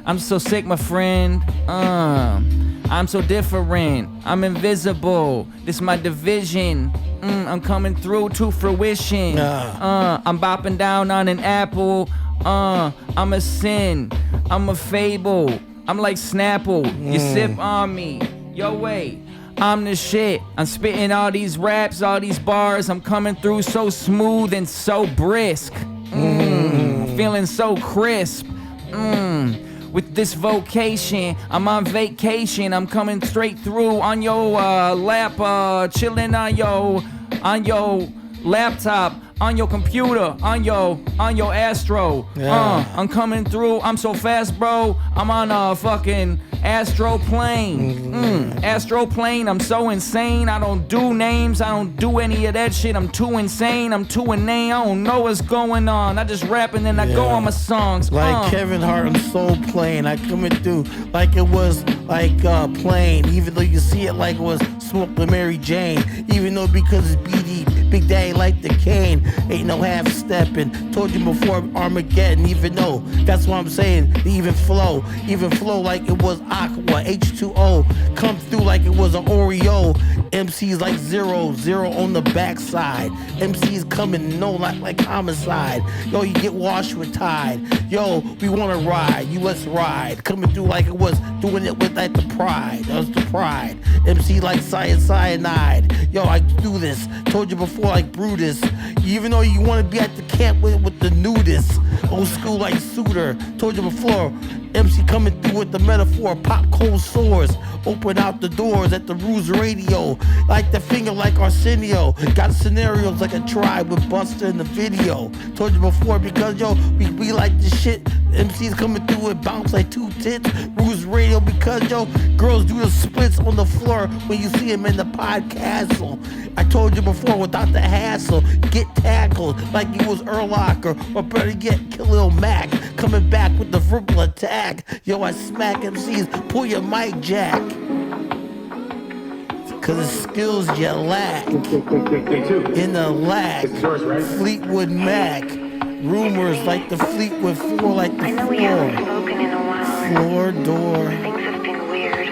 I'm so sick, my friend. I'm so different. I'm invisible. This my division. I'm coming through to fruition. I'm bopping down on an apple. I'm a sin. I'm a fable. I'm like Snapple. You sip on me. Yo, wait. I'm the shit. I'm spitting all these raps, all these bars. I'm coming through so smooth and so brisk. Feeling so crisp. With this vocation, I'm on vacation. I'm coming straight through on your lap, chilling on your laptop, on your computer, on your Astro. I'm coming through. I'm so fast, bro. I'm on a fucking Astro plane. Astro plane. I'm so insane. I don't do names. I don't do any of that shit. I'm too insane. I'm too inane. I don't know what's going on. I just rap and then I go on my songs. Like Kevin Hart, I'm so plain. I coming through like it was like plain. Even though you see it like it was Smoke the Mary Jane. Even though because it's BD, Big Daddy like the cane. Ain't no half stepping. Told you before Armageddon. Even though that's what I'm saying. Even flow like it was Aqua, H2O. Come through like it was an Oreo. MCs like 0 on the backside. MCs coming no like homicide. Yo, you get washed with Tide. Yo, we wanna ride. You let's ride. Coming through like it was doing it with like the pride. That was the pride. MC like cyanide. Yo, I do this. Told you before like Brutus. Even though you wanna be at the camp with the nudists. Old school like Suitor. Told you before. MC coming through with the metaphor, pop cold sores, open out the doors at the Ruse Radio, like the finger like Arsenio, got scenarios like a tribe with Buster in the video. Told you before because yo, we like this shit. MCs coming through with bounce like two tits. Ruse Radio because yo, girls do the splits on the floor when you see them in the podcast. I told you before without the hassle, get tackled like you was Urlacher or better yet, Khalil Mack coming back with the verbal attack. Yo, I smack MCs, pull your mic jack. Cause the skills you lack. In the lack. Fleetwood Mac. Rumors like the Fleetwood 4 like the floor door.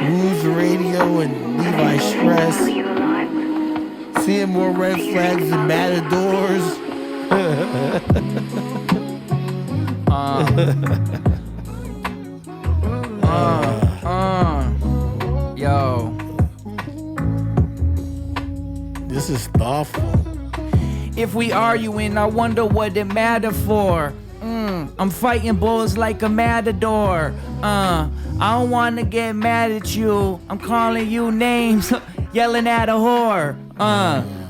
Ruse Radio and Levi Stress. Seeing more red flags than matadors. Yo. This is thoughtful. If we arguing, I wonder what it matter for. I'm fighting bulls like a matador. I don't wanna get mad at you. I'm calling you names, yelling at a whore.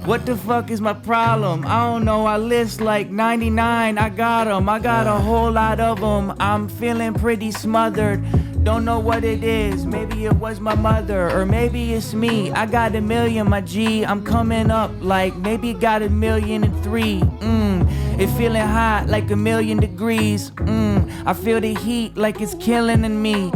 What the fuck is my problem? I don't know, I list like 99, I got 'em. I got a whole lot of them. I'm feeling pretty smothered. Don't know what it is, maybe it was my mother, or maybe it's me. I got 1,000,000, my G, I'm coming up like maybe got 1,000,003. It feeling hot like 1,000,000 degrees. I feel the heat like it's killing in me.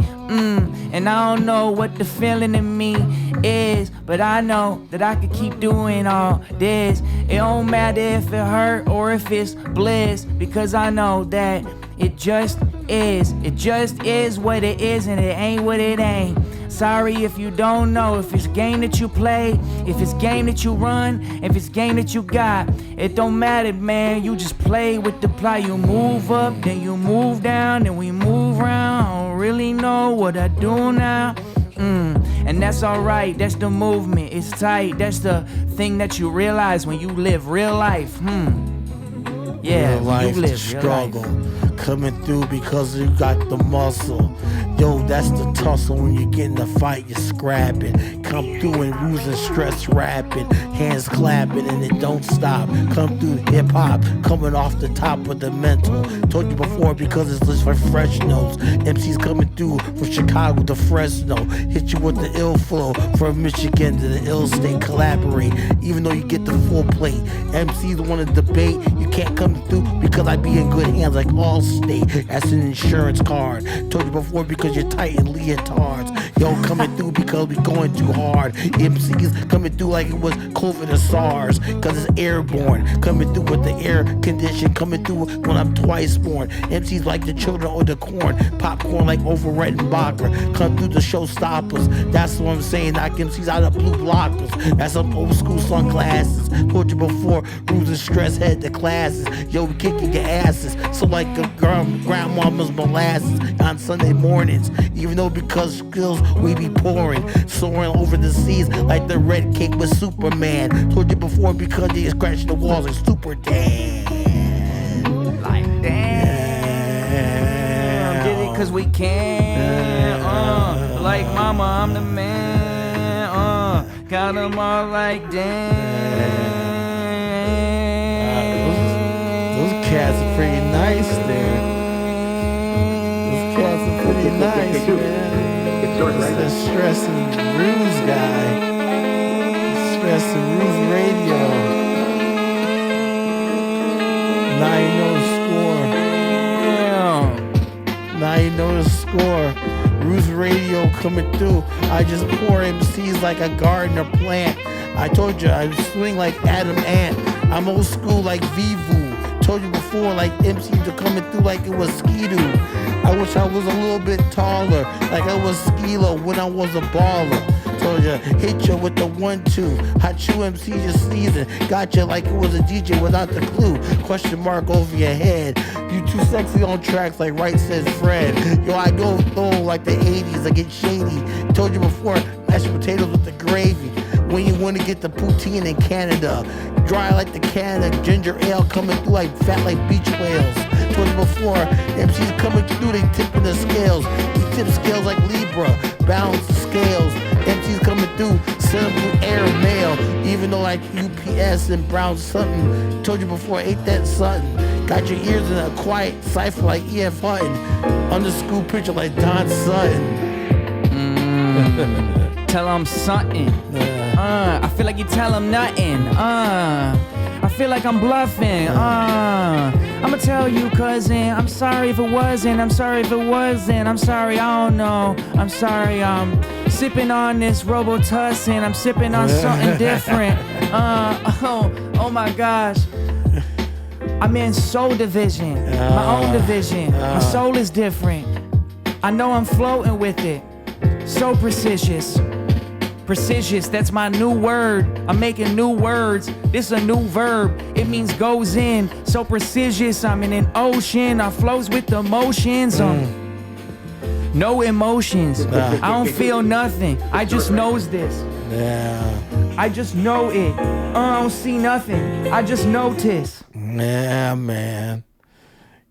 And I don't know what the feeling in me is, but I know that I could keep doing all this. It don't matter if it hurt or if it's bliss, because I know that it just is. It just is what it is, and it ain't what it ain't. Sorry if you don't know, if it's game that you play, if it's game that you run, if it's game that you got. It don't matter, man, you just play with the plot. You move up, then you move down, then we move around. I don't really know what I do now. And that's alright, that's the movement, it's tight. That's the thing that you realize when you live real life. Yeah, real life, you live the real struggle life. coming through because you got the muscle. Yo, that's the tussle. When you get in the fight, you're scrapping. Come through and Ruse and Stress rapping, hands clapping, and it don't stop. Come through hip hop, coming off the top of the mental. Told you before because it's just for fresh notes. MCs coming through from Chicago to Fresno. Hit you with the ill flow from Michigan to the ill state. Collaborate, even though you get the full plate. MCs want to debate, you can't come through because I be in good hands like Allstate. That's an insurance card. Told you before because you're tight in leotards. Yo, coming through because we going too hard. MCs coming through like it was COVID or SARS, cause it's airborne. Coming through with the air condition. Coming through when I'm twice born. MCs like the children or the corn. Popcorn like over Rettenbacher. Come through the showstoppers. That's what I'm saying. Knock MCs out of blue blockers. That's some old school sunglasses. Told you before, Ruse and Stress head to classes. Yo, we kicking your asses. So like a grandmama's molasses on Sunday mornings. Even though because skills we be pouring, soaring over the seas like the red cake with Superman. Told you before because they scratch the walls like Super Dan. Like damn, did it cause we can. Like mama, I'm the man. Got them all like damn. Those cats are pretty nice there. Those cats are pretty nice, man. It's the Stress and Ruse guy. Stress and Ruse radio. Now you know the score. Now you know the score. Ruse radio coming through. I just pour MCs like a gardener plant. I told you I swing like Adam Ant. I'm old school like Vivu. Told you before, like MCs are coming through like it was Ski-Doo. I wish I was a little bit taller, like I was Skilo when I was a baller. Told ya, hit you with the 1-2. Hot you MC just season. Got you like it was a DJ without the clue. Question mark over your head. You too sexy on tracks like Right Says Fred. Yo, I go through like the 80s, I get shady. Told you before, mashed potatoes with the gravy. When you want to get the poutine in Canada. Dry like the Canada ginger ale, coming through like fat like beach whales. Told you before, MCs coming through, they tipping the scales. We tip scales like Libra, balance the scales. MCs coming through, send them through air mail. Even though like UPS and Brown something. Told you before, ain't that something? Got your ears in a quiet cipher like E.F. Hutton. Under school picture like Don Sutton. Tell them something. I feel like you tell them nothing. I feel like I'm bluffing. I'ma tell you, cousin. I'm sorry if it wasn't. I'm sorry if it wasn't. I'm sorry, I don't know. I'm sorry, I'm sipping on this Robitussin. I'm sipping on something different. Oh my gosh. I'm in soul division, my own division. My soul is different. I know I'm floating with it. So precious. Precious, that's my new word. I'm making new words. This a new verb. It means goes in. So precious, I'm in an ocean. I flows with emotions. No emotions. I don't feel nothing. I just knows this. Yeah. I just know it. I don't see nothing. I just notice. Yeah, man.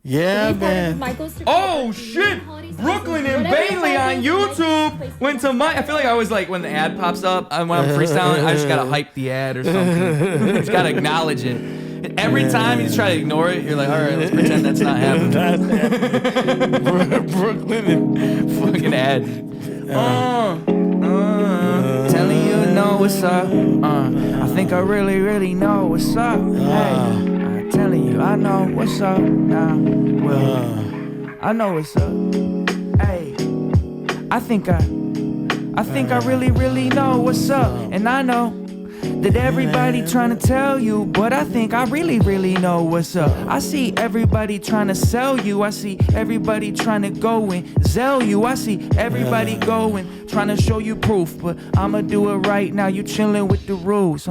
Yeah, man. Oh shit! Brooklyn and Bailey on YouTube went to my. I feel like I always like when the ad pops up when I'm freestyling. I just gotta hype the ad or something. Just gotta acknowledge it. And every time you just try to ignore it, you're like, all right, let's pretend that's not happening. Brooklyn and fucking ad. Telling you to know what's up. I think I really, really know what's up. Hey. Telling you, I know what's up now. Well, I know what's up. Hey, I think I really, really know what's up. And I know that everybody trying to tell you, but I think I really, really know what's up. I see everybody trying to sell you. I see everybody trying to go and sell you. I see everybody going, trying to show you proof, but I'ma do it right now. You chilling with the rules,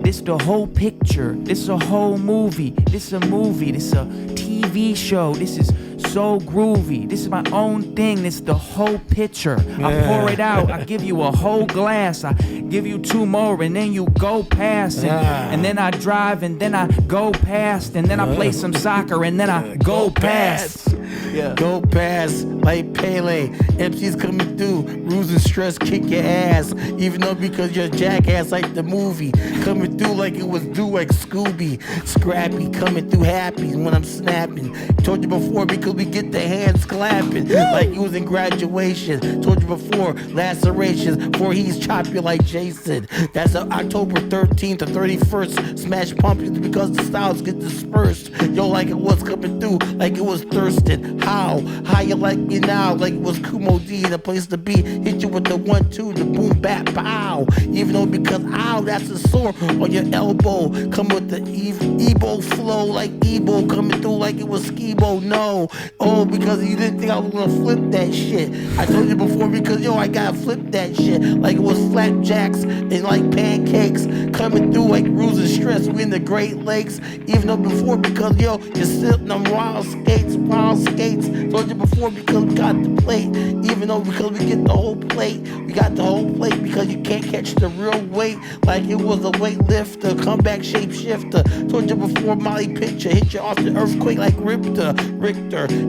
This the whole picture. This a whole movie. This a movie. This a TV show. This is so groovy. This is my own thing. This the whole picture. I pour it out. I give you a whole glass. I give you 2 more, and then you go past. And then I drive, and then I go past. And then I play some soccer, and then I go past. Yeah. Go past like Pele. MC's coming through. Ruse and Stress kick your ass. Even though because you're a jackass like the movie. Coming through like it was due like Scooby. Scrappy coming through happy when I'm snapping. Told you before because we get the hands clapping. Like you was in graduation. Told you before lacerations. Before he's chop you like Jason. That's October 13th or 31st. Smash pumpkins because the styles get dispersed. Yo, like it was coming through. Like it was thirsting. How you like me now? Like it was Kumo D, the place to be. Hit you with the 1-2, the boom bap pow. Even though because ow, that's a sore on your elbow. Come with the Ebo flow like Ebo coming through like it was Skibo. No, because you didn't think I was gonna flip that shit. I told you before because I gotta flip that shit like it was flapjacks and like pancakes coming through like Ruse and Stress. We in the Great Lakes. Even though before because you're sitting on wild skates. Told you before because we got the plate. Even though because we get the whole plate. We got the whole plate because you can't catch the real weight like it was a weightlifter, comeback shapeshifter. Told you before Molly picture hit you off the earthquake like Richter.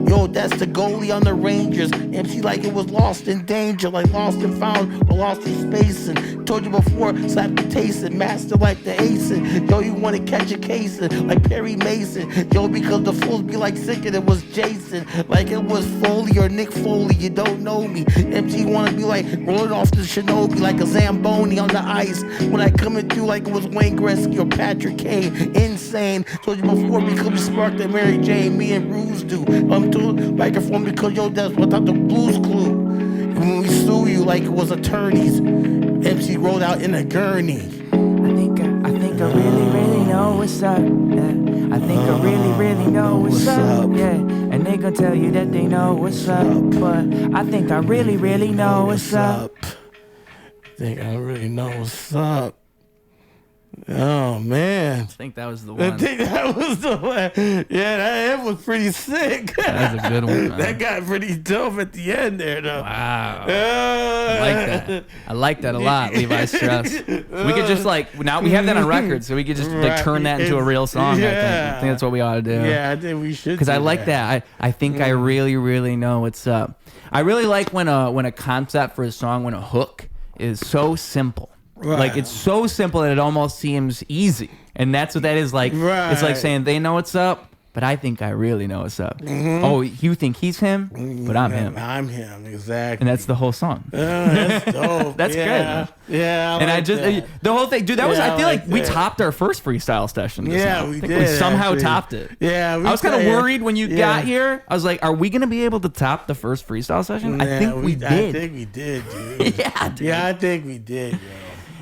Yo, that's the goalie on the Rangers. MC like it was lost in danger, like lost and found or lost in space. And told you before, slap the taste and master like the ace. And yo, you want to catch a case like Perry Mason. Yo, because the fools be like sick and it was Jason. Like it was Foley or Nick Foley, you don't know me. MC wanna be like rolling off the Shinobi like a Zamboni on the ice. When I coming through like it was Wayne Gretzky or Patrick Kane. Insane. Told you before because we sparked that Mary Jane, me and Ruse do. I'm to microphone because that's without the Blues Clue. When we sue you like it was attorneys. MC rolled out in a gurney. I think I really, really know what's up. Yeah. I think I really, really know what's up. Yeah. And they gon' tell you that they know what's up. But I think I really, really know what's up. I think I really know what's up. Oh man! I think that was the one. I think that was the one. Yeah, that was pretty sick. That was a good one. Man. That got pretty dope at the end there, though. Wow. I like that. I like that a lot, Levi Stress. We could just now we have that on record, so we could just turn that into a real song. Yeah. I think that's what we ought to do. Yeah, I think we should. Because I like that. I think I really, really know what's up. I really like when a concept for a song, when a hook is so simple. Right. Like it's so simple that it almost seems easy, and that's what that is like. Right. It's like saying they know what's up, but I think I really know what's up. Mm-hmm. Oh, you think he's him, but I'm him. I'm him, exactly. And that's the whole song. That's dope. That's good. Man. Yeah. The whole thing, dude. That was. I feel like we topped our first freestyle session. We did. We somehow topped it. Yeah. I was kind of worried when you got here. I was like, are we gonna be able to top the first freestyle session? Yeah, I think we did. I think we did, dude. Yeah, dude. Yeah, I think we did, yo.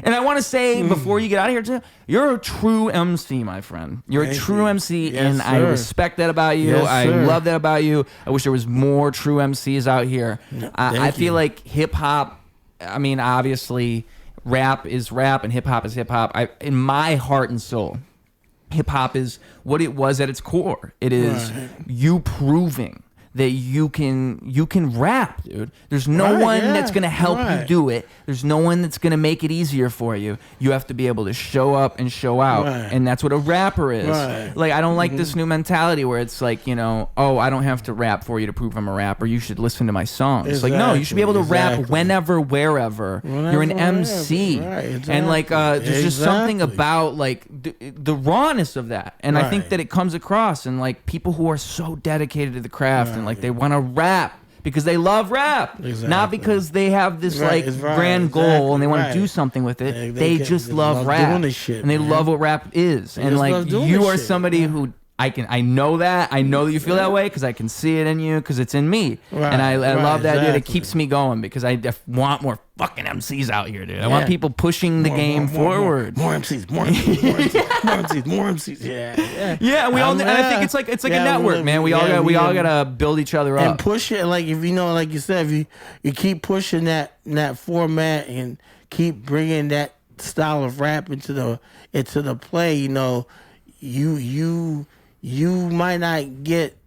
And I want to say, before you get out of here, too, you're a true MC, my friend. You're a true MC, and I respect that about you. I love that about you. I wish there was more true MCs out here. I feel like hip-hop I mean, obviously, rap is rap and hip hop is hip hop. In my heart and soul, hip hop is what it was at its core. It is you proving that you can rap, dude. There's no one that's gonna help you do it. There's no one that's gonna make it easier for you. You have to be able to show up and show out, and that's what a rapper is. Like, I don't like this new mentality where it's like, you know, oh, I don't have to rap for you to prove I'm a rapper. You should listen to my songs. Like, no, you should be able to rap whenever, wherever. You're an MC, and like, there's just something about like the rawness of that, and I think that it comes across, and like people who are so dedicated to the craft. And like they want to rap because they love rap, not because they have this grand goal and they want to do something with it. They just love rap, and they love what rap is. And like you are somebody who I know that you feel that way because I can see it in you because it's in me, and I love that, dude. It keeps me going because I want more fucking MCs out here, dude. I want people pushing the game forward. More MCs, more MCs, more MCs. Yeah. We all, and I think it's like a network, man. We all gotta build each other up and push it. Like if you know, like you said, if you keep pushing that format and keep bringing that style of rap into the play, you know, you might not get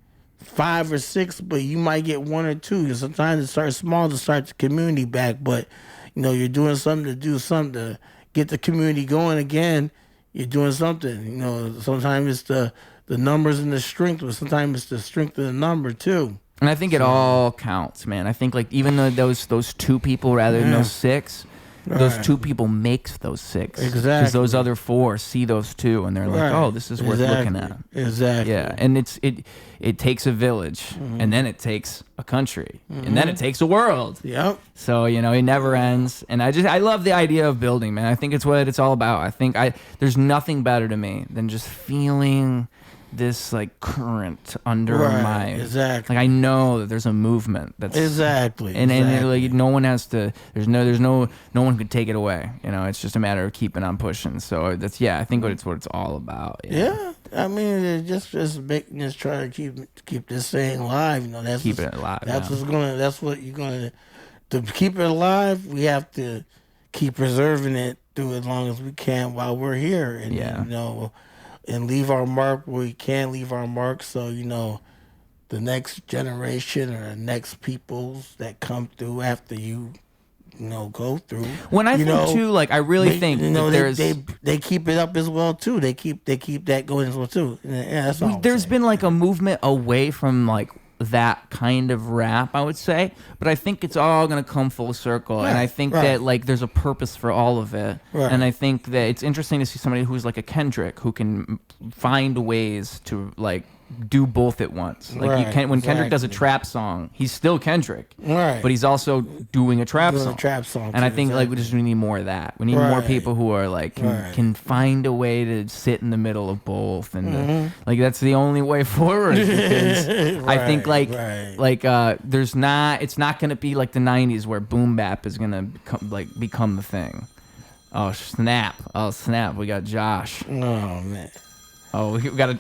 5 or 6, but you might get 1 or 2. Sometimes it starts small to start the community back, but you know, you're doing something to get the community going again. You're doing something. You know, sometimes it's the numbers and the strength, but sometimes it's the strength of the number too. And I think it all counts, man. I think like even though those 2 people rather than those 6. Those 2 people makes those 6. Exactly. Because those other 4 see those 2 and they're like, oh, this is worth looking at. Exactly. Yeah, and it takes a village, and then it takes a country, and then it takes a world. Yep. So, you know, it never ends. And I love the idea of building, man. I think it's what it's all about. I think there's nothing better to me than just feeling this like current under my like I know that there's a movement that's and like no one has to no one could take it away, you know. It's just a matter of keeping on pushing. So that's I think it's what it's all about. I mean, just try to keep this thing alive, you know. That's keep it alive. That's what you're gonna to keep it alive. We have to keep preserving it through as long as we can while we're here, and you know, and leave our mark where we can leave our mark. So, you know, the next generation or the next peoples that come through after you know, go through. When I think too, like I really think you know, there's they keep it up as well too. They keep that going as well too. Yeah, that's all. There's been like a movement away from like that kind of rap, I would say, but I think it's all gonna come full circle, and I think that like there's a purpose for all of it, and I think that it's interesting to see somebody who's like a Kendrick who can find ways to like do both at once. Like you can when Kendrick does a trap song, he's still Kendrick, but he's also doing a trap song. And I think like we just need more of that. We need more people who are like can find a way to sit in the middle of both, and like that's the only way forward. Because I think like there's not. It's not gonna be like the '90s where boom bap is gonna become the thing. Oh snap! We got Josh. Oh man. Oh, we got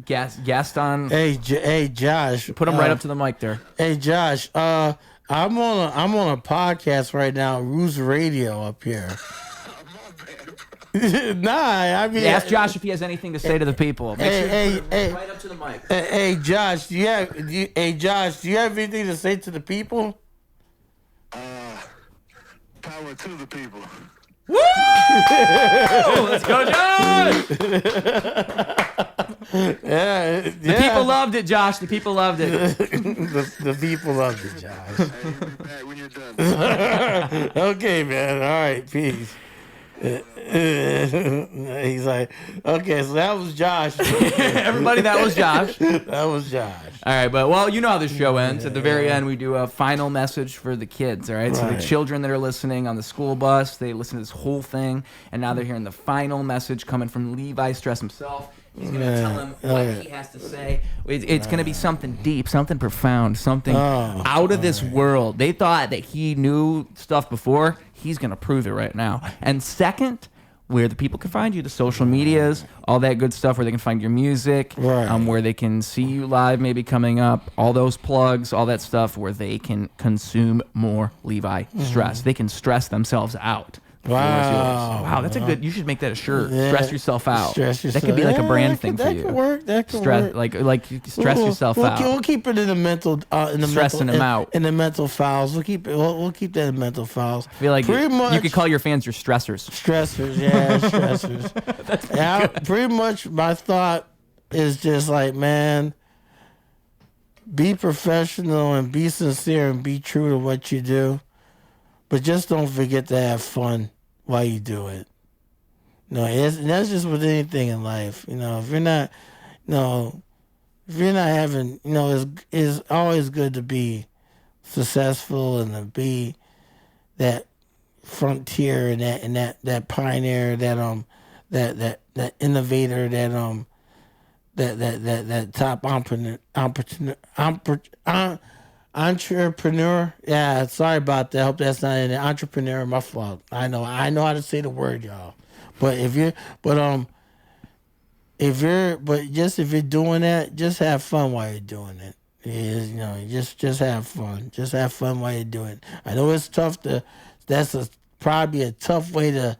guest on. Hey, Josh. Put him right up to the mic there. Hey, Josh. I'm on a podcast right now, Ruse Radio up here. I mean, ask Josh if he has anything to say to the people. Hey, right up to the mic. Hey, Josh. Do you have anything to say to the people? Power to the people. Woo! Let's go, Josh! The people loved it, Josh. The people loved it. the people loved it, Josh. Hey, we'll be back when you're done. Okay, man. All right, peace. He's like, okay, so that was Josh. Everybody, that was Josh. That was Josh. All right, but well, you know how this show ends. At the very end, we do a final message for the kids, all right? So the children that are listening on the school bus, they listen to this whole thing, and now they're hearing the final message coming from Levi Stress himself. He's going to tell them what he has to say. It's going to be something deep, something profound, something out of this world. They thought that he knew stuff before. He's going to prove it right now. And second, where the people can find you, the social medias, all that good stuff, where they can find your music, where they can see you live maybe coming up, all those plugs, all that stuff, where they can consume more Levi Stress. They can stress themselves out. Wow, that's a good. You should make that a shirt. Yeah. Stress yourself out. Stress yourself. That could be like a brand thing for you. That could work. That could stress, work. Like stress yourself out. We'll keep it in the mental. Stressing them out in the mental files. We'll keep it. We'll keep that in mental files. I feel like you could call your fans your stressors. Stressors, yeah, stressors. That's pretty much my thought is just like, man, be professional and be sincere and be true to what you do, but just don't forget to have fun while you do it. No, that's just with anything in life. You know, if you're not having, you know, it's always good to be successful and to be that frontier and that pioneer, that innovator, that top entrepreneur. Yeah, sorry about that. I hope that's not an entrepreneur. My fault. I know how to say the word, y'all. But if you're doing that, just have fun while you're doing it. You know, just have fun. Just have fun while you're doing it. I know it's tough probably a tough way to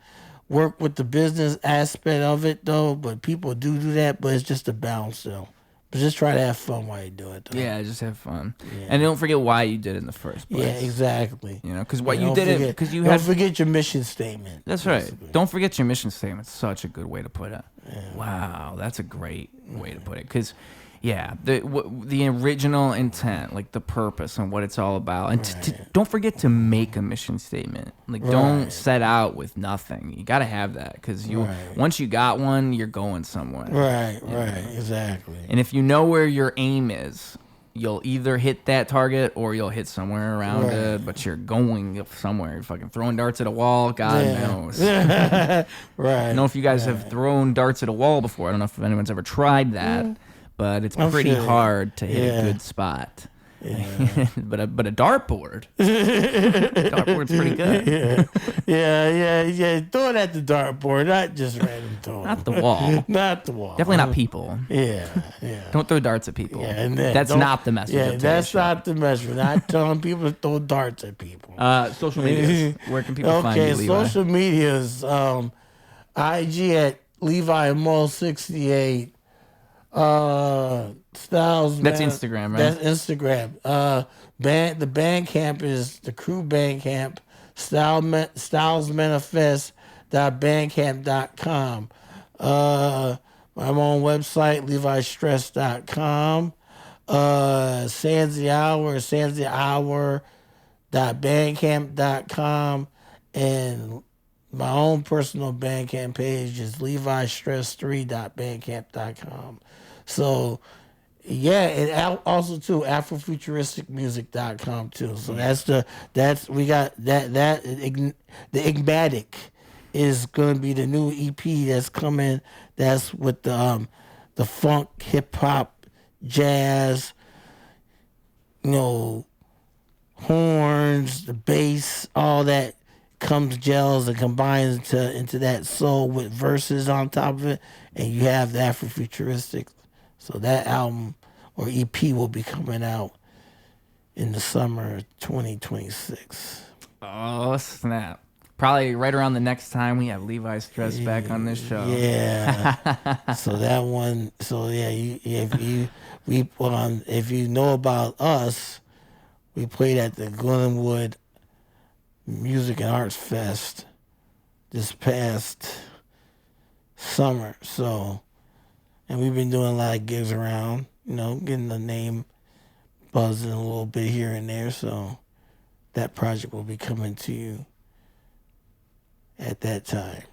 work with the business aspect of it, though. But people do that. But it's just a balance, though. But just try to have fun while you do it, though. Yeah, just have fun. Yeah. And don't forget why you did it in the first place. Yeah, exactly. You know, because you did it because you don't forget your mission statement. That's basically right. Don't forget your mission statement. It's such a good way to put it. Yeah. Wow, that's a great way to put it. Because, yeah, the original intent, like the purpose and what it's all about. And don't forget to make a mission statement. Like, don't set out with nothing. You got to have that because once you got one, you're going somewhere. Right, exactly. And if you know where your aim is, you'll either hit that target or you'll hit somewhere around it, but you're going somewhere. You're fucking throwing darts at a wall, God knows. I don't know if you guys have thrown darts at a wall before. I don't know if anyone's ever tried that. But it's pretty hard to hit a good spot. Yeah. but a dartboard. Dartboard's pretty good. Yeah. Throw it at the dartboard, not just random throwing. Not the wall. Not the wall. Definitely not people. Yeah. Don't throw darts at people. Yeah, and that's not the message. Yeah, that's not the message. We're not telling people to throw darts at people. Social media. Where can people find you, Levi? Social medias. IG at Levi Mo 68. Styles. That's Instagram, right? That's Instagram. The Bandcamp is the Crew Bandcamp. Stylesmanifest.bandcamp.com. My own website, levistress.com. Sands the Hour, sandsthehour.bandcamp.com. And my own personal Bandcamp page is levistress3.bandcamp.com. So, yeah, and also too Afrofuturisticmusic.com too. So we got that the Igmatic is going to be the new EP that's coming. That's with the funk, hip hop, jazz, you know, horns, the bass, all that gels and combines into that soul with verses on top of it, and you have the Afrofuturistic. So that album or EP will be coming out in the summer of 2026. Oh, snap. Probably right around the next time we have Levi Stress back on this show. Yeah. So that one, if you know about us, we played at the Glenwood Music and Arts Fest this past summer. So, and we've been doing a lot of gigs around, you know, getting the name buzzing a little bit here and there. So that project will be coming to you at that time.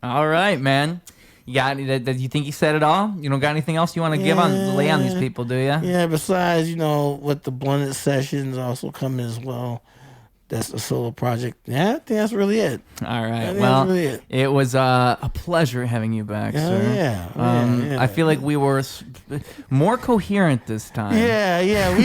All right, man. You think you said it all? You don't got anything else you want to lay on these people, do you? Yeah, besides, you know, with the blended sessions also coming as well. that's a solo project. Yeah, I think that's really it. All right. That's Well, really it was a pleasure having you back, sir. Yeah. I feel like we were more coherent this time. Yeah.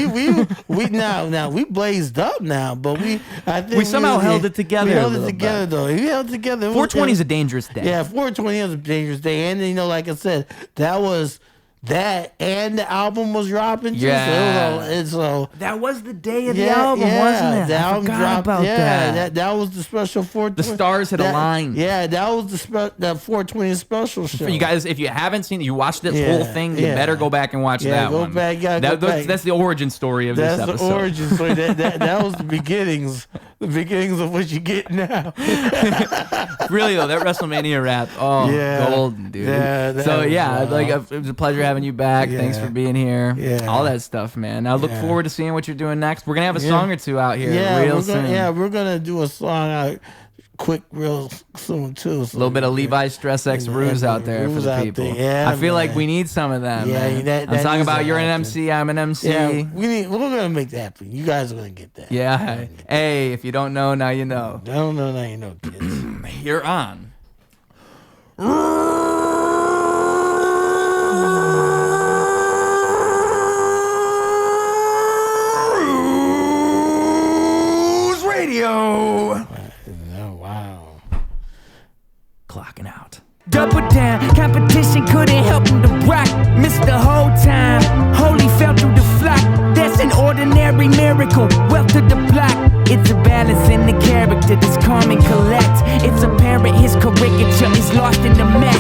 We now we blazed up now, but I think We somehow held it together. We a held it little together bit. though. We held it together. 420 is a dangerous day. Yeah, 420 is a dangerous day, and like I said, that was. That and the album was dropping too. Yeah. So that was the day of the album, wasn't it? The album dropped. About that. That was the special 420. The stars had aligned. Yeah, that was the 420 special show. For you guys, if you haven't seen it, you watched this Yeah, whole thing, you yeah. better go back and watch that go one. back, go back. That's the origin story of this episode. That's the origin story. That was the beginnings. The beginnings of what you get now. Really though, that WrestleMania rap, golden, dude. Yeah, it was a pleasure having you back. Yeah. Thanks for being here. Yeah. All that stuff, man. Now look forward to seeing what you're doing next. We're gonna have a song or two out here real soon. We're gonna do a song out quick real soon too. So a little bit of Levi Stress X Ruse out there for the people. Yeah, I feel like we need some of them. Yeah, man. I'm talking about you're an MC, I'm an MC. Yeah, we're gonna make that happen. You guys are gonna get that. Yeah. Hey, if you don't know, now you know. I don't know, now you know, kids. Here on Radio. Oh, wow. Clocking out. Double down, competition couldn't help him to rock. Missed the whole time, holy fell through the flock. That's an ordinary miracle, wealth to the block. It's a balance in the character that's calm and collect. It's apparent his caricature is lost in the mess.